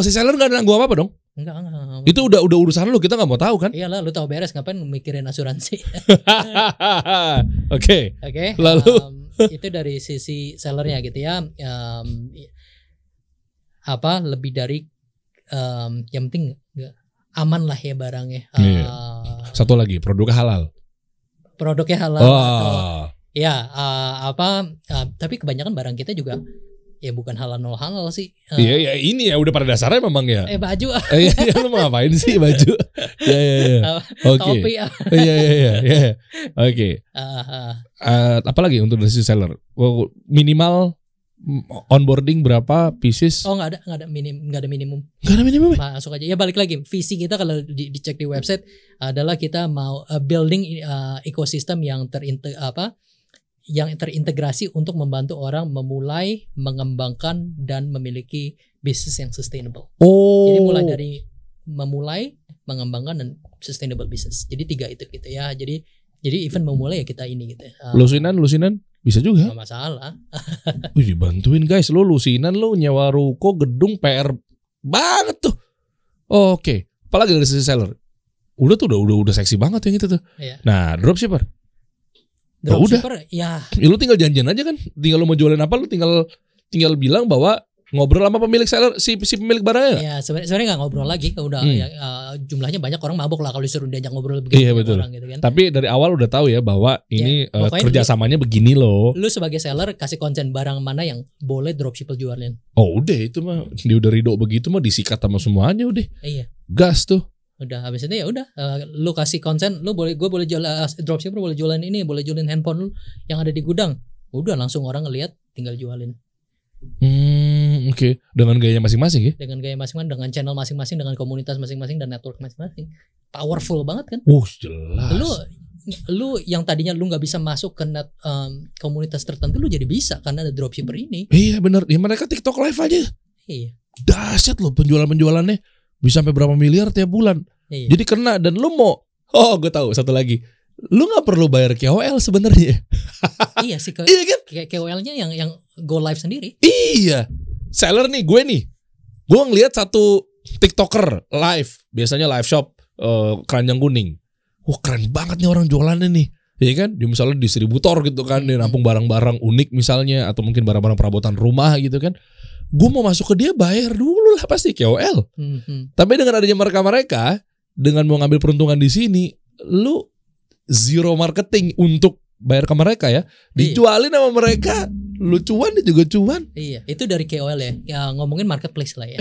Si seller gak nanggung apa dong? Enggak. Itu udah urusan lu, kita gak mau tahu kan? Iyalah, lu tahu beres, ngapain mikirin asuransi. Oke. Lalu itu dari sisi sellernya gitu ya. Lebih dari yang penting aman lah ya barangnya. Satu lagi, produknya halal. Produknya halal. Tapi kebanyakan barang kita juga ya bukan halal sih. Iya, ini ya udah pada dasarnya memang ya. Baju. Iya, lu mau ngapain sih baju? Iya. Topi. Iya. Oke. Apalagi untuk dari seller? Minimal onboarding berapa pieces? Nggak ada minimum. Nggak ada minimum. Masuk aja. Ya balik lagi, visi kita kalau dicek di website adalah kita mau building ekosistem yang terintegrasi untuk membantu orang memulai, mengembangkan dan memiliki bisnis yang sustainable. Jadi mulai dari memulai, mengembangkan dan sustainable business. Jadi 3 itu gitu ya. Jadi even memulai ya kita ini gitu. Lusinan bisa juga. Nggak masalah. Wih, dibantuin guys, lu lusinan lu nyewa ruko gedung PR banget tuh. Oke. Apalagi dari sisi seller? Udah seksi banget yang itu tuh. Iya. Nah, dropshipper. Dropshipper ya. Lu tinggal janjian aja kan. Tinggal lu mau jualin apa, lu tinggal bilang bahwa ngobrol sama pemilik seller si pemilik barangnya. Ya sebenarnya nggak ngobrol lagi, udah jumlahnya banyak, orang mabok lah kalau disuruh diajak ngobrol begini. Iya betul. Orang, gitu kan. Tapi dari awal udah tahu ya bahwa ini kerjasamanya begini loh. Lu sebagai seller kasih konsen barang mana yang boleh dropshipper jualin. Udah itu mah dia udah ridho begitu mah disikat sama semuanya udah. Iya. Gas tuh. Udah habis itu ya udah lu kasih konsen, gue boleh jual dropshipper, boleh jualan ini, boleh jualin handphone lu yang ada di gudang. Udah langsung orang ngelihat tinggal jualin. Oke. Dengan gayanya masing-masing ya? Dengan gaya masing-masing, dengan channel masing-masing, dengan komunitas masing-masing dan network masing-masing. Powerful banget kan? Jelas. Lu yang tadinya lu nggak bisa masuk ke komunitas tertentu, lu jadi bisa karena ada dropshipper ini. Iya benar. Ya mereka TikTok live aja. Iya. Dahsyat loh penjualannya bisa sampai berapa miliar tiap bulan. Iya. Jadi kena dan lu mau. Gue tahu satu lagi. Lu nggak perlu bayar KOL sebenarnya. Iya sih. Iya kan? KOL-nya yang go live sendiri. Iya. Seller nih, gue ngelihat satu TikToker live, biasanya live shop keranjang kuning. Wah keren banget nih orang jualannya nih. Ya kan, dia misalnya distributor gitu kan, dia nampung barang-barang unik misalnya, atau mungkin barang-barang perabotan rumah gitu kan. Gue mau masuk ke dia bayar dulu lah pasti KOL. Tapi dengan adanya mereka dengan mau ngambil peruntungan di sini, lu zero marketing untuk bayar ke mereka ya, dijualin sama mereka, lu cuan dia juga cuan. Iya, itu dari KOL ya ngomongin marketplace lah ya.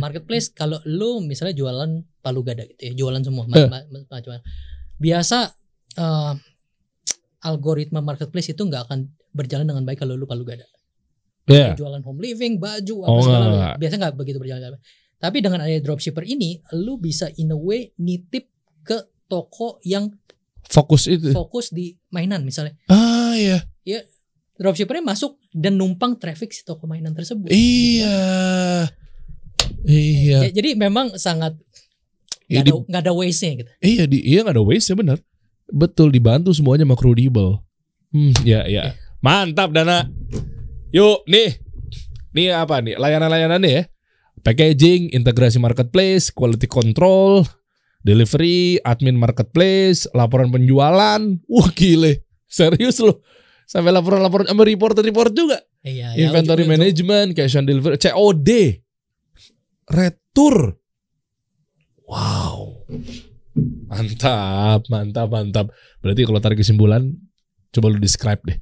Marketplace kalau lu misalnya jualan palu gada gitu ya, jualan semua macam-macam. Biasa algoritma marketplace itu nggak akan berjalan dengan baik kalau lu palu gada. Jualan home living, baju, apa segala, biasa nggak begitu berjalan. Tapi dengan adanya dropshipper ini, lu bisa in a way nitip ke toko yang fokus di mainan misalnya. Iya. Ya, dropshippernya masuk dan numpang traffic si toko mainan tersebut. Iya. Jadi memang sangat nggak ada waste-nya gitu. Iya nggak ada waste ya, benar. Betul, dibantu semuanya sama Crudibel. Ya. Mantap Dana. Yuk nih apa nih layanan-layanannya ya? Packaging, integrasi marketplace, quality control, delivery, admin marketplace, laporan penjualan. Wah gile, serius loh. Sampai laporan sama report juga. Iya, inventory management, cash on delivery, COD, retur. Wow. Mantap. Berarti kalau tarik kesimpulan, coba lu describe deh.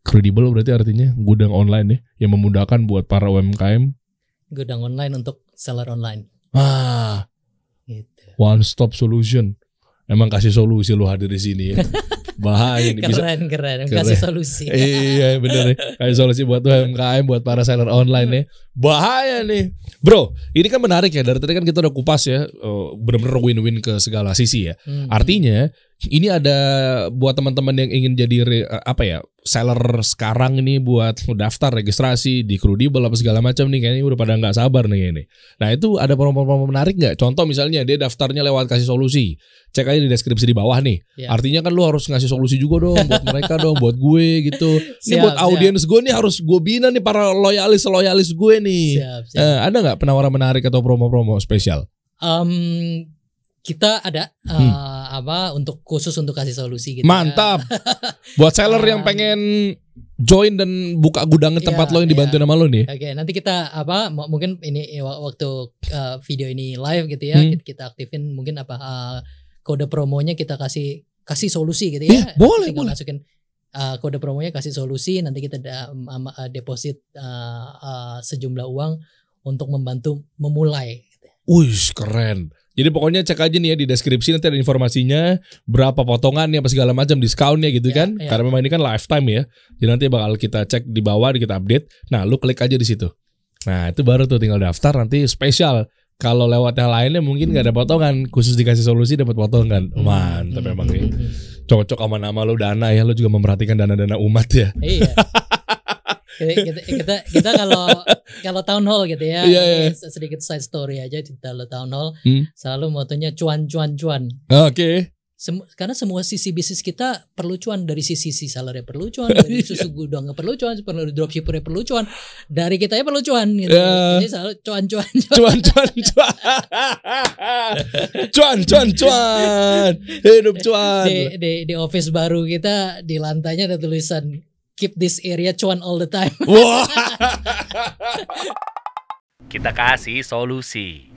Crudibel berarti artinya gudang online ya, yang memudahkan buat para UMKM. Gudang online untuk seller online. Gitu. One stop solution. Emang kasih solusi lu hadir di sini ya. Bahaya nih. Keren. Kasih solusi. Iya bener nih. Kasih solusi buat UMKM, buat para seller online nih. Bahaya nih. Bro, ini kan menarik ya. Dari tadi kan kita udah kupas ya, bener-bener win-win ke segala sisi ya. Artinya ini ada buat teman-teman yang ingin jadi seller sekarang ini, buat daftar registrasi di Crudibel apa segala macam nih, kayaknya udah pada nggak sabar nih ini. Nah itu ada promo-promo menarik nggak? Contoh misalnya dia daftarnya lewat kasih solusi, cek aja di deskripsi di bawah nih. Artinya kan lu harus ngasih solusi juga dong buat mereka dong, buat gue gitu. Ini buat audiens gue nih, harus gue bina nih para loyalis gue nih. Siap. Ada nggak penawaran menarik atau promo-promo spesial? Kita ada untuk khusus untuk kasih solusi gitu. Mantap. Buat seller yang pengen join dan buka gudangnya tempat lo yang dibantu nama lo nih. Oke, nanti kita mungkin ini waktu video ini live gitu ya, kita aktifin mungkin kode promonya, kita kasih solusi gitu ya. Boleh. Masukin kode promonya kasih solusi, nanti kita deposit sejumlah uang untuk membantu memulai. Wih, keren. Jadi pokoknya cek aja nih ya di deskripsi, nanti ada informasinya, berapa potongannya apa segala macam, diskonnya gitu kan. Karena memang ini kan lifetime ya. Jadi nanti bakal kita cek di bawah, kita update. Nah, lu klik aja di situ. Nah, itu baru tuh tinggal daftar, nanti spesial. Kalau lewat yang lainnya mungkin gak ada potongan, khusus dikasih solusi dapat potongan. Mantap memang nih. Cocok sama nama lu Dana ya, lu juga memperhatikan dana-dana umat ya. Iya. kita kalau town hall gitu ya, sedikit side story aja di town hall, selalu motonya cuan. Oke. Karena semua sisi bisnis kita perlu cuan, dari sisi sellernya perlu cuan, dari susu gudangnya perlu cuan, perlu dropshippernya perlu cuan, dari kita ya perlu cuan gitu. Jadi selalu cuan. Hidup cuan. Di office baru kita, di lantainya ada tulisan keep this area cuan all the time. Kita kasih solusi.